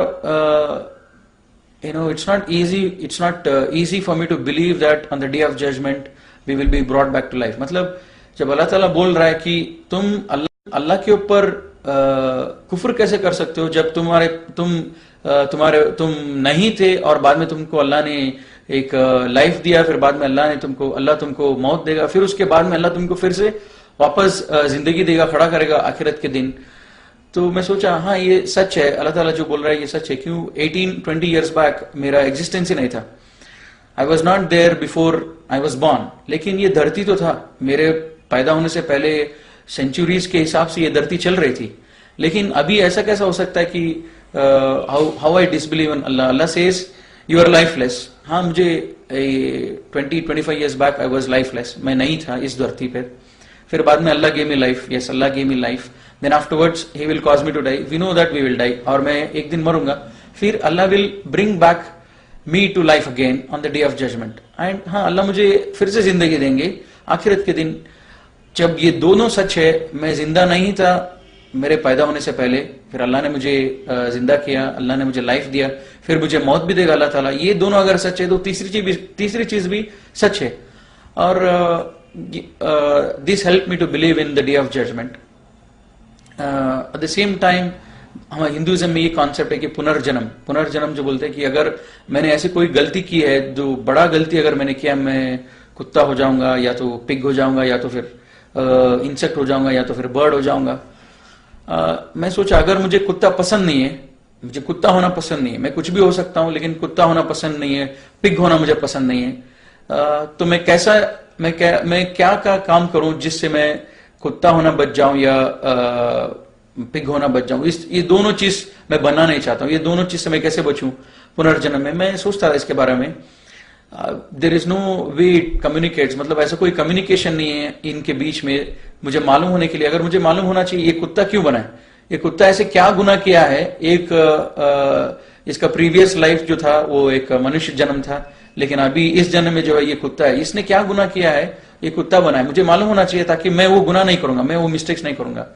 it's not easy for me to believe that on the day of judgment we will be brought back to life। मतलब जब अल्लाह ताला बोल रहा है कि तुम अल्लाह के ऊपर कुफ्र कैसे कर सकते हो जब तुम नहीं थे और बाद में तुमको अल्लाह ने एक लाइफ दिया, फिर बाद में अल्लाह तुमको मौत देगा, फिर उसके बाद में अल्लाह तुमको फिर से वापस जिंदगी देगा, खड़ा करेगा आखिरत के दिन। तो मैं सोचा हाँ ये सच है, अल्लाह ताला जो बोल रहा है ये सच है। क्यों 18-20 ईयर्स बैक मेरा एग्जिस्टेंस ही नहीं था, I was not there before I was born. लेकिन ये धरती तो था, मेरे पैदा होने से पहले सेंचुरीज के हिसाब से ये धरती चल रही थी। लेकिन अभी ऐसा कैसा हो सकता है कि how I disbelieve in Allah, Allah says you are lifeless. हाँ मुझे 20-25 years back I was lifeless, मैं नहीं था इस धरती पर। फिर बाद में Allah gave me life, yes Allah gave me life, then afterwards he will cause me to die, we know that we will die, और मैं एक दिन मरूंगा, फिर अल्लाह will bring back me to life again on the day of judgment। and हाँ अल्लाह मुझे फिर से जिंदगी देंगे आखिरत के दिन। जब ये दोनों सच है, मैं जिंदा नहीं था मेरे पैदा होने से पहले, फिर अल्लाह ने मुझे जिंदा किया, अल्लाह ने मुझे लाइफ दिया, फिर मुझे मौत भी देगा अल्लाह ताला। ये दोनों अगर सच है तो तीसरी चीज भी सच है। और this help me to believe in the day of judgement. At the same time हमारे हिंदुइज्म में ये कॉन्सेप्ट है कि पुनर्जन्म जो बोलते हैं कि अगर मैंने ऐसी कोई गलती की है, जो बड़ा गलती अगर मैंने किया, मैं कुत्ता हो जाऊंगा या तो पिग हो जाऊंगा या तो फिर इंसेक्ट हो जाऊंगा या तो फिर बर्ड हो जाऊंगा। मैं सोचा अगर मुझे कुत्ता पसंद नहीं है, मुझे कुत्ता होना पसंद नहीं है, मैं कुछ भी हो सकता हूं लेकिन कुत्ता होना पसंद नहीं है, पिग होना मुझे पसंद नहीं है, तो मैं क्या काम करूं जिससे मैं कुत्ता होना बच जाऊं या पिग होना बच जाऊं। ये दोनों चीज मैं बनना नहीं चाहता हूं, ये दोनों चीज से मैं कैसे बचूं पुनर्जन्म में। मैं सोचता था इसके बारे में। There is no way it communicates, मतलब ऐसा कोई कम्युनिकेशन नहीं है इनके बीच में मुझे मालूम होने के लिए। अगर मुझे मालूम होना चाहिए ये कुत्ता क्यों बना है, ये कुत्ता ऐसे क्या गुनाह किया है, इसका प्रीवियस लाइफ जो था वो एक मनुष्य जन्म था, लेकिन अभी इस जन्म में जो है ये कुत्ता है, इसने क्या गुनाह किया है, ये कुत्ता बना है, मुझे मालूम होना चाहिए ताकि मैं वो गुनाह नहीं करूंगा, मैं वो मिस्टेक्स नहीं करूंगा।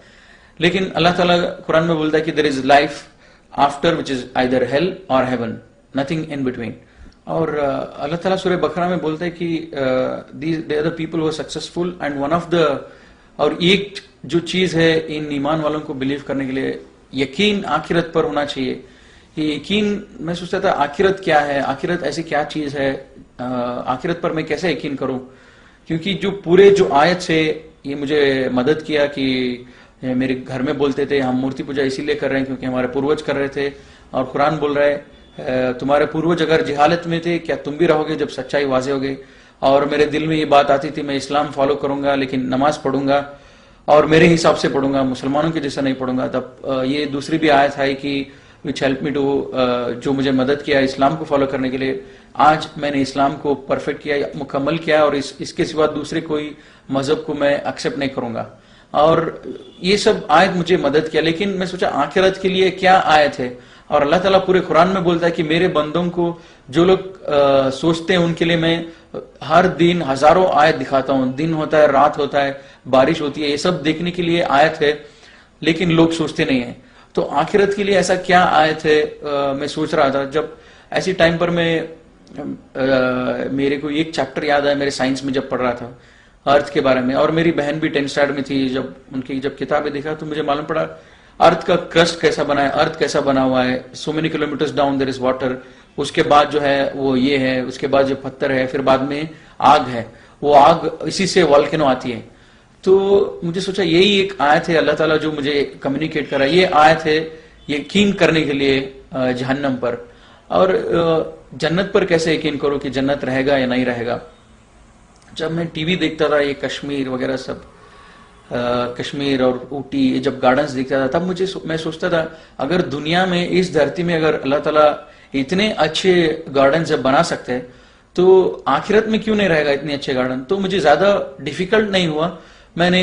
लेकिन अल्लाह ताला कुरान में बोलता है कि there is life after which is either hell or heaven, nothing in between. और अल्लाह ताला सूरह बकरा में बोलता है कि they are the people who are successful and one of the और एक जो चीज है इन ईमान वालों को बिलीव करने के लिए, यकीन आखिरत पर होना चाहिए। ये यकीन, मैं सोचता था आखिरत क्या है, आखिरत ऐसी क्या चीज है, आखिरत पर मैं कैसे यकीन करूं। क्योंकि जो पूरे जो आयत से ये मुझे मदद किया कि मेरे घर में बोलते थे हम मूर्ति पूजा इसीलिए कर रहे हैं क्योंकि हमारे पूर्वज कर रहे थे, और कुरान बोल रहा है तुम्हारे पूर्वज अगर जिहालत में थे क्या तुम भी रहोगे जब सच्चाई वाज़े होगी। और मेरे दिल में ये बात आती थी मैं इस्लाम फॉलो करूंगा लेकिन नमाज पढ़ूंगा और मेरे हिसाब से पढ़ूंगा, मुसलमानों के जैसा नहीं पढ़ूंगा। तब ये दूसरी भी आयत है कि विच हेल्प मी टू, जो मुझे मदद किया इस्लाम को फॉलो करने के लिए। आज मैंने इस्लाम को परफेक्ट किया, मुकम्मल किया, और इसके सिवा दूसरे कोई मजहब को मैं एक्सेप्ट नहीं करूंगा। और ये सब आयत मुझे मदद किया। लेकिन मैं सोचा आखिरत के लिए क्या आयत है, और अल्लाह ताला पूरे कुरान में बोलता है कि मेरे बंदों को जो लोग सोचते हैं उनके लिए मैं हर दिन हजारों आयत दिखाता हूं। दिन होता है, रात होता है, बारिश होती है, ये सब देखने के लिए आयत है, लेकिन लोग सोचते नहीं है। तो आखिरत के लिए ऐसा क्या आयत है, मैं सोच रहा था। जब ऐसी टाइम पर मेरे को एक चैप्टर याद आया मेरे साइंस में जब पढ़ रहा था अर्थ के बारे में, और मेरी बहन भी 10th स्टैंडर्ड में थी। जब उनकी किताबें देखा तो मुझे मालूम पड़ा अर्थ का क्रस्ट कैसा बना है, अर्थ कैसा बना हुआ है, so many kilometres down there is water, उसके बाद जो है वो ये है, उसके बाद जो पत्थर है, फिर बाद में आग है, वो आग इसी से वॉल्केनो आती है। तो मुझे सोचा यही एक आयत है अल्लाह ताला जो मुझे कम्युनिकेट कर रहा है। ये आयत है यकीन करने के लिए जहन्नम पर, और जन्नत पर कैसे यकीन करो कि जन्नत रहेगा या नहीं रहेगा। जब मैं टीवी देखता था ये कश्मीर वगैरह सब, कश्मीर और ऊटी जब गार्डन्स देखता था, तब मैं सोचता था अगर दुनिया में इस धरती में अगर अल्लाह ताला इतने अच्छे गार्डन जब बना सकते हैं तो आखिरत में क्यों नहीं रहेगा इतने अच्छे गार्डन। तो मुझे ज्यादा डिफिकल्ट नहीं हुआ, मैंने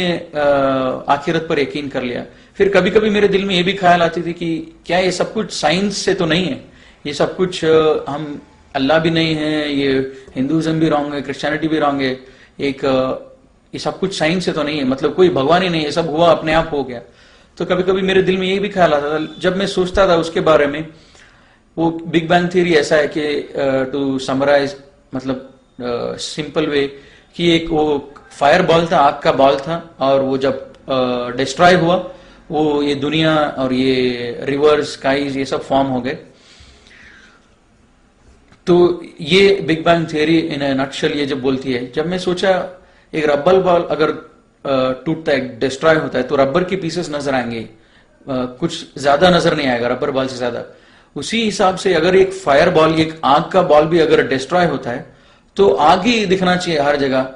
आखिरत पर यकीन कर लिया। फिर कभी कभी मेरे दिल में ये भी ख्याल आती थी कि क्या ये सब कुछ साइंस से तो नहीं है, ये सब कुछ हम अल्लाह भी नहीं है, ये हिंदुइज्म भी रॉन्ग है, क्रिश्चियनिटी भी रॉन्ग है, ये सब कुछ साइंस से तो नहीं है, मतलब कोई भगवान ही नहीं, ये सब हुआ अपने आप हो गया। तो कभी कभी मेरे दिल में यही भी ख्याल आता था जब मैं सोचता था उसके बारे में। वो बिग बैंग थ्योरी ऐसा है कि टू समराइज, मतलब सिंपल वे, कि एक वो फायर बॉल था, आग का बॉल था, और वो जब डिस्ट्रॉय हुआ वो ये दुनिया और ये रिवर्स स्काईज ये सब फॉर्म हो गए। तो ये बिग बैंग थ्योरी इन ए नटशेल ये जब बोलती है। जब मैं सोचा एक रबर बॉल अगर टूटता है, डिस्ट्रॉय होता है, तो रबर के पीसेस नजर आएंगे, कुछ ज्यादा नजर नहीं आएगा रबर बॉल से ज्यादा। उसी हिसाब से अगर एक फायर बॉल, एक आग का बॉल भी अगर डिस्ट्रॉय होता है तो आग ही दिखना चाहिए हर जगह।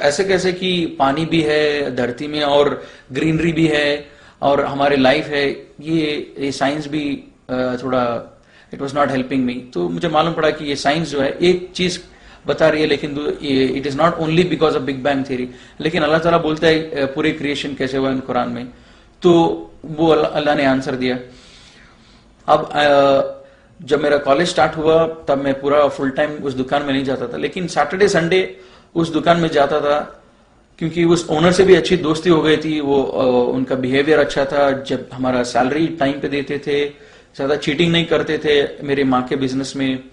ऐसे कैसे कि पानी भी है धरती में और ग्रीनरी भी है और हमारे लाइफ है, ये साइंस भी थोड़ा it was not helping me. तो मुझे मालूम पड़ा कि ये साइंस जो है एक चीज बता रही है, लेकिन it is not only because of big bang theory. लेकिन अल्लाह ताला बोलता है पूरे क्रिएशन कैसे हुआ इन कुरान में, तो वो अल्लाह ने आंसर दिया। अब जब मेरा कॉलेज स्टार्ट हुआ तब मैं पूरा फुल टाइम उस दुकान में नहीं जाता था, लेकिन सैटरडे संडे उस दुकान में जाता था क्योंकि उस ओनर से भी अच्छी दोस्ती हो गई थी। वो उनका बिहेवियर अच्छा था, जब हमारा सैलरी टाइम पे देते थे, ज्यादा चीटिंग नहीं करते थे मेरे माँ के बिजनेस में,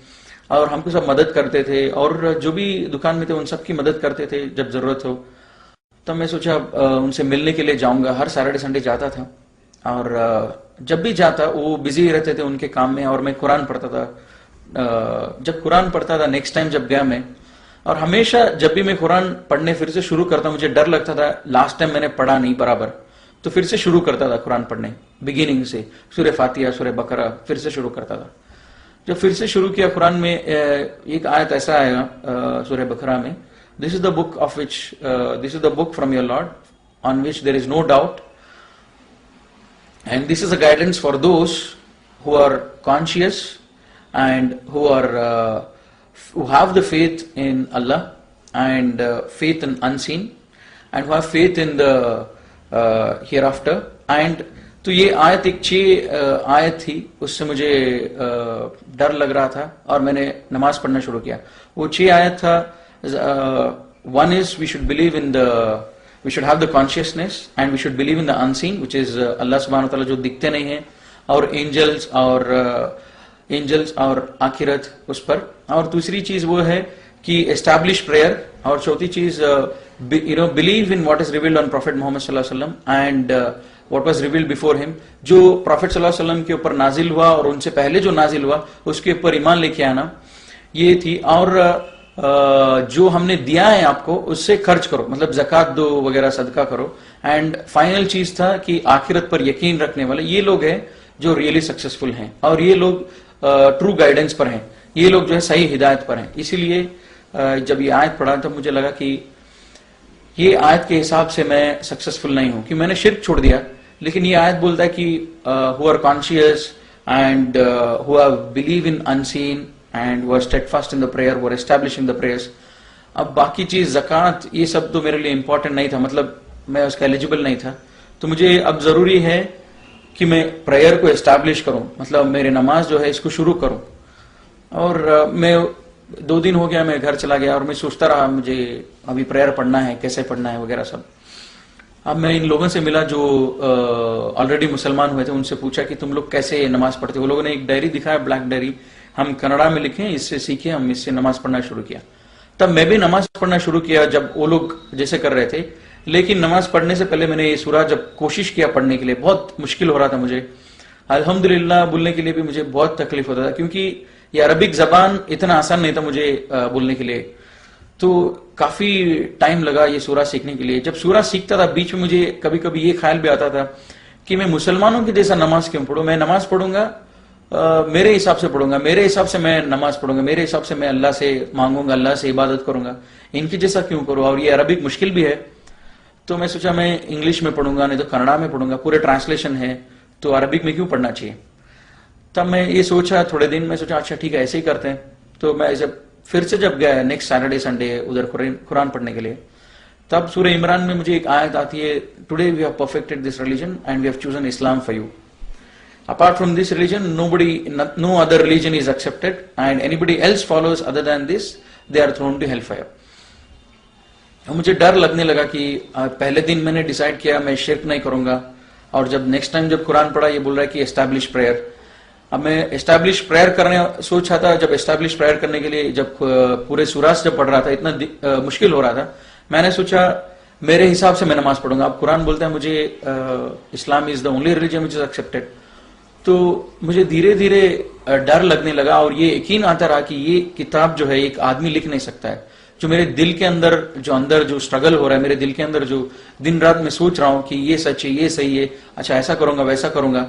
और हमको सब मदद करते थे, और जो भी दुकान में थे उन सबकी मदद करते थे जब जरूरत हो। तब मैं सोचा उनसे मिलने के लिए जाऊंगा। हर सैटरडे संडे जाता था, और जब भी जाता वो बिजी रहते थे उनके काम में, और मैं कुरान पढ़ता था। जब कुरान पढ़ता था नेक्स्ट टाइम जब गया मैं, और हमेशा जब भी मैं कुरान पढ़ने फिर से शुरू करता मुझे डर लगता था लास्ट टाइम मैंने पढ़ा नहीं बराबर, तो फिर से शुरू करता था कुरान पढ़ने बिगिनिंग से, सूरह फातिहा सूरह बकरा फिर से शुरू करता था। जब फिर से शुरू किया कुरान में एक आयत ऐसा आएगा सूरह बकरा में, this is the book of which this is the book from your lord on which there is no doubt and this is a guidance for those who are conscious and who have the faith in Allah and faith in unseen and who have faith in the hereafter. And तो ये आयत एक 6 आयत थी, उससे मुझे डर लग रहा था और मैंने नमाज पढ़ना शुरू किया। वो 6 आयत था, one is we should believe in we should have the consciousness and we should believe in the unseen, which is Allah subhanahu wa ta'ala जो दिखते नहीं हैं, और एंजल्स और आखिरत उस पर। और दूसरी चीज वो है कि एस्टैब्लिश प्रेयर, और चौथी चीज believe in what is revealed on prophet Muhammad सल्लल्लाहु अलैहि वसल्लम and what was revealed before him. जो प्रॉफिट सल्लल्लाहु अलैहि वसल्लम के ऊपर नाजिल हुआ और उनसे पहले जो नाजिल हुआ उसके ऊपर ईमान लेके आना, ये थी। और जो हमने दिया है आपको उससे खर्च करो, मतलब जक़ात दो वगैरह, सदका करो। एंड फाइनल चीज था कि आखिरत पर यकीन रखने वाले ये लोग हैं जो रियली सक्सेसफुल हैं, और ये लोग ट्रू गाइडेंस पर हैं, ये लोग जो है सही हिदायत पर हैं। इसीलिए जब ये आयत पढ़ा तब मुझे लगा कि ये आयत के हिसाब से मैं सक्सेसफुल नहीं हूं, कि मैंने शिर्क छोड़ दिया। लेकिन ये आयत बोलता है कि who are conscious and who believe in unseen and were steadfast in the prayer, were establishing the prayers. अब बाकी चीज ज़कात ये सब तो मेरे लिए इंपॉर्टेंट नहीं था, मतलब मैं उसका एलिजिबल नहीं था। तो मुझे अब जरूरी है कि मैं प्रेयर को एस्टैब्लिश करूं, मतलब मेरे नमाज जो है इसको शुरू करूं। और मैं 2 दिन हो गया मैं घर चला गया और मैं सोचता रहा मुझे अभी प्रेयर पढ़ना है, कैसे पढ़ना है वगैरह सब। अब मैं इन लोगों से मिला जो ऑलरेडी मुसलमान हुए थे, उनसे पूछा कि तुम लोग कैसे नमाज पढ़ते हो। वो लोगों ने एक डायरी दिखाया, ब्लैक डायरी, हम कन्नड़ा में लिखे, इससे सीखे, हम इससे नमाज पढ़ना शुरू किया। तब मैं भी नमाज पढ़ना शुरू किया जब वो लोग जैसे कर रहे थे। लेकिन नमाज पढ़ने से पहले मैंने ये सूरा जब कोशिश किया पढ़ने के लिए, बहुत मुश्किल हो रहा था मुझे। अल्हम्दुलिल्लाह बोलने के लिए भी मुझे बहुत तकलीफ होता था, क्योंकि ये अरबिक जबान इतना आसान नहीं था मुझे बोलने के लिए। तो काफी टाइम लगा ये सूरा सीखने के लिए। जब सूरा सीखता था बीच में मुझे कभी कभी ये ख्याल भी आता था कि मैं मुसलमानों की जैसा नमाज क्यों पढ़ूं। मैं नमाज पढ़ूंगा मेरे हिसाब से पढ़ूंगा, मेरे हिसाब से मैं नमाज पढ़ूंगा, मेरे हिसाब से मैं अल्लाह से मांगूंगा, अल्लाह से इबादत करूंगा, इनकी जैसा क्यों करूं। और ये अरबिक मुश्किल भी है, तो मैं सोचा मैं इंग्लिश में पढ़ूंगा, नहीं तो कन्नड़ा में पढ़ूंगा, पूरे ट्रांसलेशन है, तो अरबिक में क्यों पढ़ना चाहिए। तब मैं ये सोचा थोड़े दिन, मैं सोचा अच्छा ठीक है ऐसे ही करते हैं। तो मैं जब फिर से जब गया नेक्स्ट सैटरडे संडे उधर कुरान पढ़ने के लिए, तब सूरह इमरान में मुझे एक आयत आती है, today we have perfected this religion and we have chosen Islam for you. Apart from this religion, no other religion is accepted, and anybody else follows other than this, they are thrown to hellfire. मुझे डर लगने लगा कि पहले दिन मैंने decide किया मैं शिर्क नहीं करूंगा, और जब नेक्स्ट टाइम जब कुरान पढ़ा ये बोल रहा है कि एस्टैब्लिश प्रेयर। अब मैं एस्टैब्लिश प्रेयर करने सोचा था, जब एस्टैब्लिश प्रेयर करने के लिए जब पूरे सूराज जब पढ़ रहा था इतना मुश्किल हो रहा था, मैंने सोचा मेरे हिसाब से मैं नमाज पढ़ूंगा। अब कुरान बोलता है मुझे Islam is the only religion which is accepted. तो मुझे धीरे धीरे डर लगने लगा और ये यकीन आता रहा कि ये किताब जो है एक आदमी लिख नहीं सकता है। जो मेरे दिल के अंदर जो स्ट्रगल हो रहा है, मेरे दिल के अंदर जो दिन रात में सोच रहा हूं कि ये सच है, ये सही है, अच्छा ऐसा करूंगा वैसा करूंगा,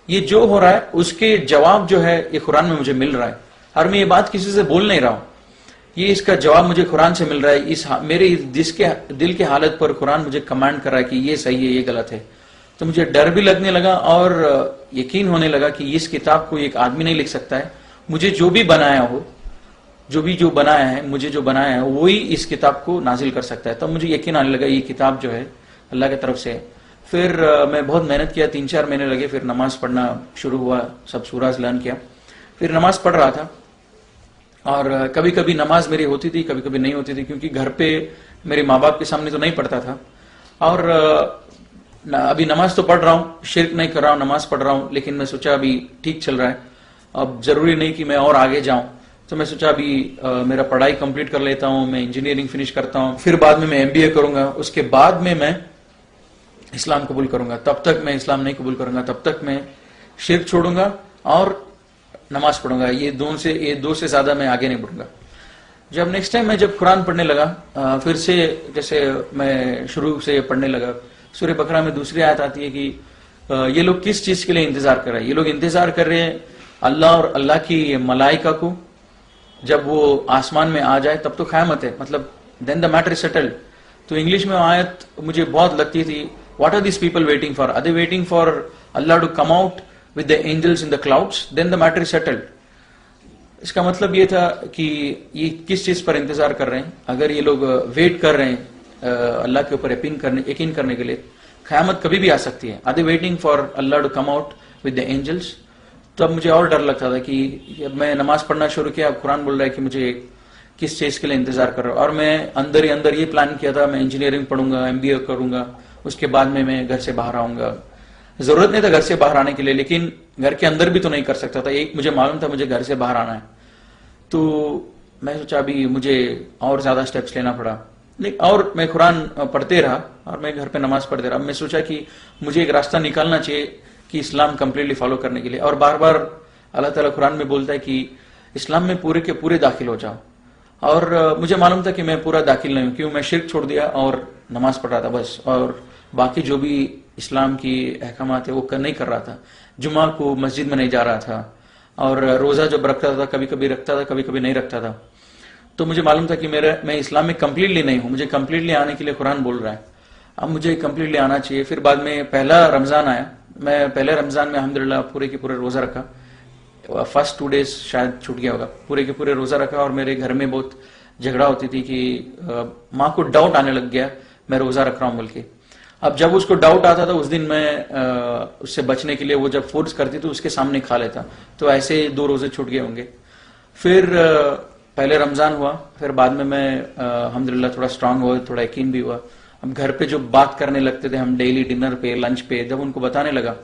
ये जो हो रहा है उसके जवाब जो है ये कुरान में मुझे मिल रहा है। और मैं ये बात किसी से बोल नहीं रहा हूं, ये इसका जवाब मुझे कुरान से मिल रहा है। मेरे जिसके दिल के हालत पर कुरान मुझे कमांड कर रहा है कि ये सही है, ये गलत है। तो मुझे डर भी लगने लगा और यकीन होने लगा कि इस किताब को एक आदमी नहीं लिख सकता है। मुझे जो भी बनाया हो, जो बनाया है, मुझे जो बनाया है वही इस किताब को नाजिल कर सकता है। तब मुझे यकीन आने लगा ये किताब जो है अल्लाह की तरफ से। फिर मैं बहुत मेहनत किया, 3-4 महीने लगे, फिर नमाज पढ़ना शुरू हुआ, सब सूराज लर्न किया, फिर नमाज पढ़ रहा था। और कभी कभी नमाज मेरी होती थी, कभी कभी नहीं होती थी, क्योंकि घर पे मेरे माँ बाप के सामने तो नहीं पढ़ता था। और अभी नमाज तो पढ़ रहा हूँ, शिर्क नहीं कर रहा हूँ, नमाज पढ़ रहा हूँ, लेकिन मैं सोचा अभी ठीक चल रहा है, अब जरूरी नहीं कि मैं और आगे जाऊं। तो मैं सोचा अभी मेरा पढ़ाई कंप्लीट कर लेता हूं, मैं इंजीनियरिंग फिनिश करता हूं, फिर बाद में मैं एमबीए करूंगा, उसके बाद में मैं इस्लाम कबूल करूंगा। तब तक मैं इस्लाम नहीं कबूल करूंगा, तब तक मैं शिर्क छोड़ूंगा और नमाज पढ़ूंगा। ये दो से ज्यादा मैं आगे नहीं बढ़ूंगा। जब नेक्स्ट टाइम मैं जब कुरान पढ़ने लगा, फिर से जैसे मैं शुरू से पढ़ने लगा, सूरह बकरा में दूसरी आयत आती है कि ये लोग किस चीज के लिए इंतजार कर रहे हैं। ये लोग इंतजार कर रहे हैं अल्लाह और अल्लाह की मलाइका को, जब वो आसमान में आ जाए तब तो क़यामत है, मतलब then the matter is settled. तो इंग्लिश में आयत मुझे बहुत लगती थी, what are this people waiting for, are they waiting for Allah to come out with the angels in the clouds, then the matter is settled. इसका मतलब ये था कि ये किस चीज पर इंतजार कर रहे हैं। अगर ये लोग वेट कर रहे हैं अल्लाह के ऊपर यकीन करने के लिए, क़यामत कभी भी आ सकती है। Are they waiting for Allah to come out with the angels. तब मुझे और डर लगता था कि मैं नमाज पढ़ना शुरू किया, कुरान बोल रहा है कि मुझे किस चीज के लिए इंतजार कर रहा हूं। और मैं अंदर ही अंदर ये प्लान किया था मैं इंजीनियरिंग पढ़ूंगा, एमबीए करूंगा, उसके बाद में मैं घर से बाहर आऊंगा। जरूरत नहीं था घर से बाहर आने के लिए, लेकिन घर के अंदर भी तो नहीं कर सकता था। एक मुझे मालूम था मुझे घर से बाहर आना है। तो मैं सोचा अभी मुझे और ज्यादा स्टेप्स लेना पड़ा, लेकिन और मैं कुरान पढ़ते रहा और मैं घर पे नमाज पढ़ते रहा। मैं सोचा कि मुझे एक रास्ता निकालना चाहिए कि इस्लाम कंप्लीटली फॉलो करने के लिए। और बार बार अल्लाह ताला कुरान में बोलता है कि इस्लाम में पूरे के पूरे दाखिल हो जाओ। और मुझे मालूम था कि मैं पूरा दाखिल नहीं हूं, क्यों मैं शिर्क छोड़ दिया और नमाज पढ़ रहा था बस, और बाकी जो भी इस्लाम की अहकामात है वो नहीं कर रहा था। जुमा को मस्जिद में नहीं जा रहा था, और रोजा जब रखता था कभी कभी रखता था, कभी कभी नहीं रखता था। तो मुझे मालूम था कि मैं इस्लाम में कंप्लीटली नहीं हूं, मुझे कंप्लीटली आने के लिए कुरान बोल रहा है, अब मुझे कंप्लीटली आना चाहिए। फिर बाद में पहला रमजान आया, मैं पहले रमजान में अल्हम्दुलिल्लाह पूरे के पूरे रोजा रखा। फर्स्ट 2 डेज शायद छूट गया होगा, पूरे के पूरे रोजा रखा। और मेरे घर में बहुत झगड़ा होती थी कि माँ को डाउट आने लग गया मैं रोजा रख रहा हूं बोल के। अब जब उसको डाउट आता था उस दिन मैं उससे बचने के लिए वो जब फोर्स करती तो उसके सामने खा लेता। तो ऐसे 2 रोजे छूट गए होंगे। फिर पहले रमजान हुआ, फिर बाद में मैं अल्हम्दुलिल्लाह थोड़ा स्ट्रांग हुआ, थोड़ा यकीन भी हुआ। अब घर पे जो बात करने लगते थे हम डेली डिनर पे, लंच पे, जब उनको बताने लगा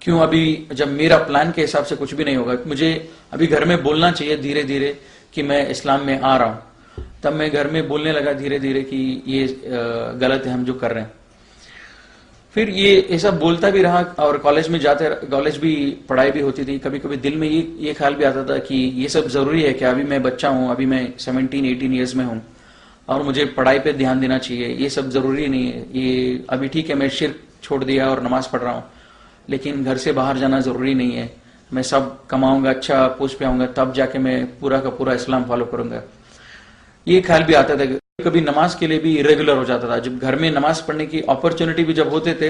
क्यों अभी जब मेरा प्लान के हिसाब से कुछ भी नहीं होगा, मुझे अभी घर में बोलना चाहिए धीरे धीरे कि मैं इस्लाम में आ रहा हूं, तब मैं घर में बोलने लगा धीरे धीरे कि ये गलत है हम जो कर रहे हैं। फिर ये सब बोलता भी रहा, और कॉलेज में जाते, कॉलेज भी पढ़ाई भी होती थी। कभी कभी दिल में ये ख्याल भी आता था कि ये सब जरूरी है क्या, अभी मैं बच्चा हूं, अभी मैं 17-18 ईयर्स में हूं और मुझे पढ़ाई पे ध्यान देना चाहिए, ये सब जरूरी नहीं है। ये अभी ठीक है मैं शिर्क छोड़ दिया और नमाज पढ़ रहा हूं, लेकिन घर से बाहर जाना जरूरी नहीं है। मैं सब कमाऊंगा, अच्छा पोस्ट पे आऊंगा, तब जाके मैं पूरा का पूरा इस्लाम फॉलो करूंगा। ये ख्याल भी आता था। कभी नमाज के लिए भी इरेगुलर हो जाता था। जब घर में नमाज पढ़ने की अपॉर्चुनिटी भी जब होते थे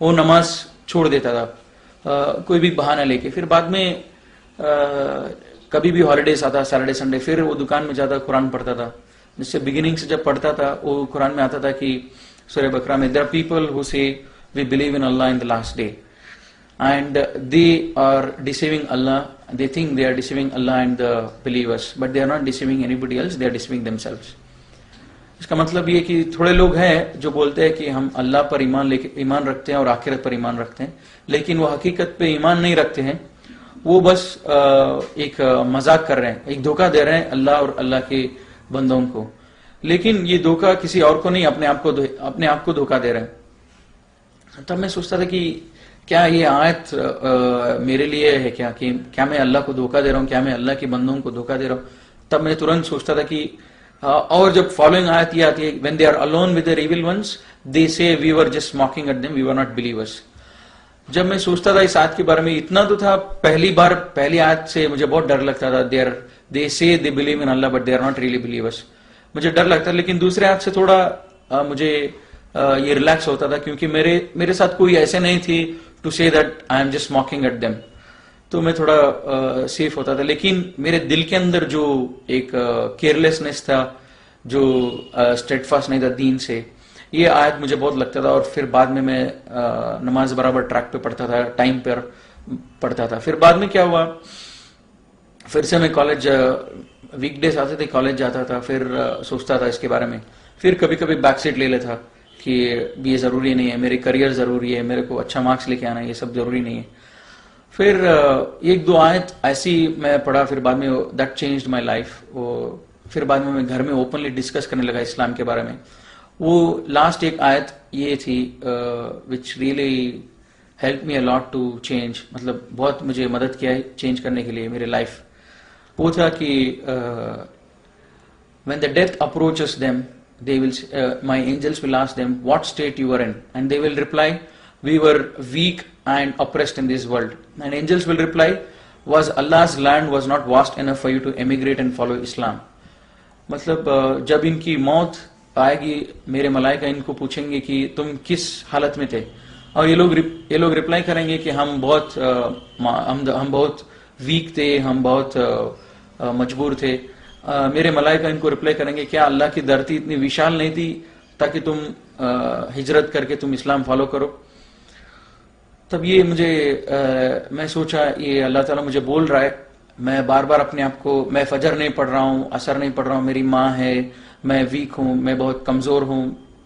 वो नमाज छोड़ देता था कोई भी बहाना लेके। फिर बाद में कभी भी हॉलीडेज आता, सैटरडे संडे, फिर वो दुकान में जाता, कुरान पढ़ता था। जिससे बिगिनिंग से जब पढ़ता था वो कुरान में आता था कि सूरह बकरा में, there are people who say we believe in Allah in the last day and they are deceiving Allah. They think they are deceiving Allah and the believers, but they are not deceiving anybody else, they are deceiving themselves. इसका मतलब ये कि थोड़े लोग हैं जो बोलते हैं कि हम अल्लाह पर ईमान रखते हैं और आखिरत पर ईमान रखते हैं, लेकिन वो हकीकत पे ईमान नहीं रखते हैं। वो बस एक मजाक कर रहे हैं, एक धोखा दे रहे हैं अल्लाह और अल्लाह के बंदों को। लेकिन ये धोखा किसी और को नहीं, अपने आप को धोखा दे रहे हैं। तब मैं सोचता था कि क्या ये आयत मेरे लिए है क्या, कि क्या मैं अल्लाह को धोखा दे रहा हूं, क्या मैं अल्लाह के बंदों को धोखा दे रहा हूं। तब मैं तुरंत सोचता था कि और जब फॉलोइंग आयत ये आती है, when they are alone with their evil ones they say we were just mocking at them, we were not believers. जब मैं सोचता था इस आयत के बारे में, इतना तो था, पहली आयत से मुझे बहुत डर लगता था। They say they believe in Allah but they are not really believers, मुझे डर लगता। लेकिन दूसरे आयत से थोड़ा मुझे ये रिलैक्स होता था, क्योंकि मेरे साथ कोई ऐसे नहीं थी to say that I am just mocking at them, तो मैं थोड़ा सेफ होता था। लेकिन मेरे दिल के अंदर जो एक केयरलेसनेस था, जो स्टेडफास्ट नहीं था दीन से, ये आयत मुझे बहुत लगता था। और फिर बाद में मैं नमाज बराबर ट्रैक पे पढ़ता था, टाइम पर पढ़ता था। फिर बाद में क्या हुआ, फिर से मैं कॉलेज, वीकडेज आते थे, कॉलेज जाता था, फिर सोचता था इसके बारे में। फिर कभी कभी बैक सीट ले लेता कि ये जरूरी नहीं है, मेरे करियर जरूरी है, मेरे को अच्छा मार्क्स लेके आना है, ये सब जरूरी नहीं है। फिर 1-2 आयत ऐसी मैं पढ़ा, फिर बाद में दैट चेंज्ड माय लाइफ। फिर बाद में मैं घर में ओपनली डिस्कस करने लगा इस्लाम के बारे में। वो लास्ट एक आयत ये थी which really help me a lot to change, मतलब बहुत मुझे मदद किया है चेंज करने के लिए मेरे लाइफ। वो था कि when the death approaches them, they will my angels will ask them what state you were in, and they will reply, we were weak and oppressed in this world. And angels will reply, was Allah's land was not vast enough for you to emigrate and follow Islam. मतलब जब इनकी मौत आएगी, मेरे मलाइका इनको पूछेंगे कि तुम किस हालत में थे, और ये लोग रिप्लाई करेंगे कि हम बहुत वीक थे, हम बहुत मजबूर थे। मेरे मलाइका इनको रिप्लाई करेंगे, क्या अल्लाह की धरती इतनी विशाल नहीं थी ताकि तुम हिजरत करके तुम इस्लाम फॉलो करो। तब ये मुझे मैं सोचा ये अल्लाह ताला मुझे बोल रहा है। मैं बार बार अपने आप को, मैं फजर नहीं पढ़ रहा हूँ, असर नहीं पढ़ रहा हूँ, मेरी माँ है, मैं वीक हूँ, मैं बहुत कमजोर हूँ,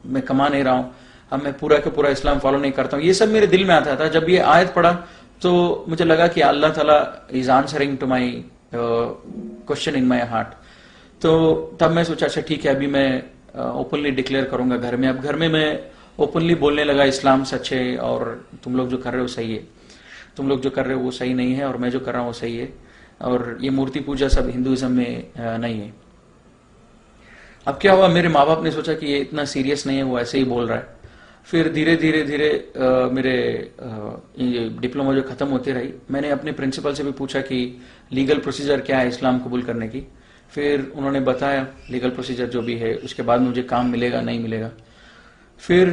मैं कमा नहीं रहा हूँ, अब मैं पूरा का पूरा इस्लाम फॉलो नहीं करता हूँ। ये सब मेरे दिल में आता था। जब ये आयत पढ़ा तो मुझे लगा कि अल्लाह ताला is answering to my question in my heart. तो तब मैं सोचा अच्छा ठीक है, अभी मैं ओपनली डिक्लेयर करूंगा घर में। अब घर में मैं ओपनली बोलने लगा इस्लाम सच है और तुम लोग जो कर रहे हो सही है, तुम लोग जो कर रहे हो वो सही नहीं है और मैं जो कर रहा हूँ वो सही है, और ये मूर्ति पूजा सब हिंदुइज्म में नहीं है। अब क्या हुआ, मेरे माँ बाप ने सोचा कि ये इतना सीरियस नहीं है, वो ऐसे ही बोल रहा है। फिर धीरे धीरे धीरे मेरे डिप्लोमा जो खत्म होती रही, मैंने अपने प्रिंसिपल से भी पूछा कि लीगल प्रोसीजर क्या है इस्लाम कबूल करने की। फिर उन्होंने बताया लीगल प्रोसीजर जो भी है, उसके बाद मुझे काम मिलेगा नहीं मिलेगा। फिर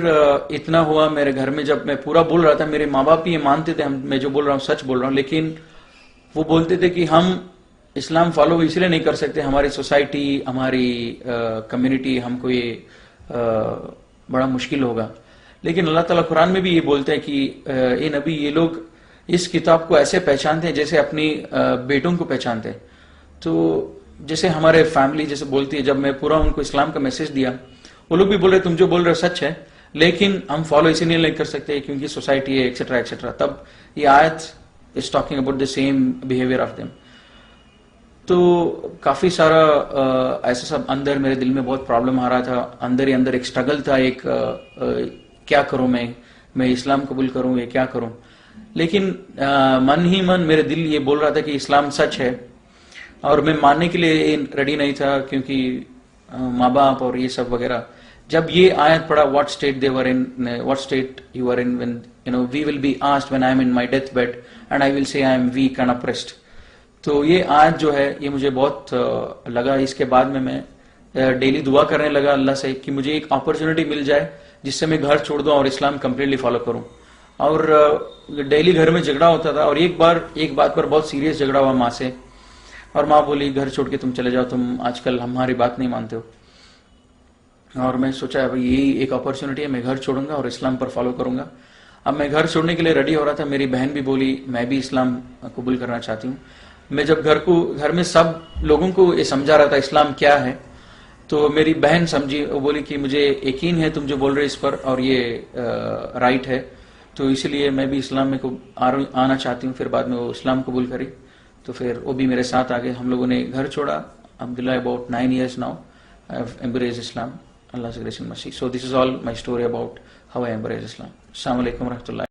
इतना हुआ मेरे घर में, जब मैं पूरा बोल रहा था मेरे माँ बाप भी ये मानते थे मैं जो बोल रहा हूँ सच बोल रहा हूँ, लेकिन वो बोलते थे कि हम इस्लाम फॉलो इसलिए नहीं कर सकते, हमारी सोसाइटी हमारी कम्युनिटी हमको ये बड़ा मुश्किल होगा। लेकिन अल्लाह ताला कुरान में भी ये बोलते हैं कि ए नबी, ये लोग इस किताब को ऐसे पहचानते हैं जैसे अपनी बेटों को पहचानते हैं। तो जैसे हमारे फैमिली जैसे बोलती है, जब मैं पूरा उनको इस्लाम का मैसेज दिया, वो लोग भी बोल रहे तुम जो बोल रहे हो सच है, लेकिन हम फॉलो इसीलिए नहीं कर सकते क्योंकि सोसाइटी है एक्सेट्रा एक्सेट्रा। तब ये आयत is talking about the same behaviour of them. तो काफी सारा ऐसा सब अंदर मेरे दिल में बहुत प्रॉब्लम आ रहा था, अंदर ही अंदर एक स्ट्रगल था, एक क्या करूं मैं इस्लाम कबूल करूं या क्या करूं। लेकिन मन ही मन मेरे दिल ये बोल रहा था कि इस्लाम सच है, और मैं मानने के लिए रेडी नहीं था क्योंकि माँ बाप और ये सब वगैरह। जब ये आयत पढ़ा, what state they were in, what state you are in when you know we will be asked when I am in my death bed and I will say I am weak and oppressed. तो ये आयत जो है ये मुझे बहुत लगा। इसके बाद में मैं डेली दुआ करने लगा अल्लाह से कि मुझे एक अपॉर्चुनिटी मिल जाए जिससे मैं घर छोड़ दूं और इस्लाम कंप्लीटली फॉलो करूं। और डेली घर में झगड़ा होता था, और एक बात पर बहुत सीरियस झगड़ा हुआ माँ से, और माँ बोली घर छोड़ के तुम चले जाओ, तुम आजकल हमारी बात नहीं मानते हो। और मैं सोचा भाई यही एक अपॉर्चुनिटी है, मैं घर छोड़ूंगा और इस्लाम पर फॉलो करूंगा। अब मैं घर छोड़ने के लिए रेडी हो रहा था, मेरी बहन भी बोली मैं भी इस्लाम कबूल करना चाहती हूँ। मैं जब घर में सब लोगों को ये समझा रहा था इस्लाम क्या है, तो मेरी बहन समझी, वो बोली कि मुझे यकीन है तुम जो बोल रहे हो इस पर, और ये राइट है, तो इसलिए मैं भी इस्लाम में आना चाहती हूँ। फिर बाद में वो इस्लाम कबूल करी, तो फिर वो भी मेरे साथ आ गए। हम लोगों ने घर छोड़ा। अब्दुल्ला about 9 years now I have embraced Islam, Allah से grace and mercy. So this is all my story about how I embraced Islam. अस्सलाम वालेकुम रहमतुल्लाह।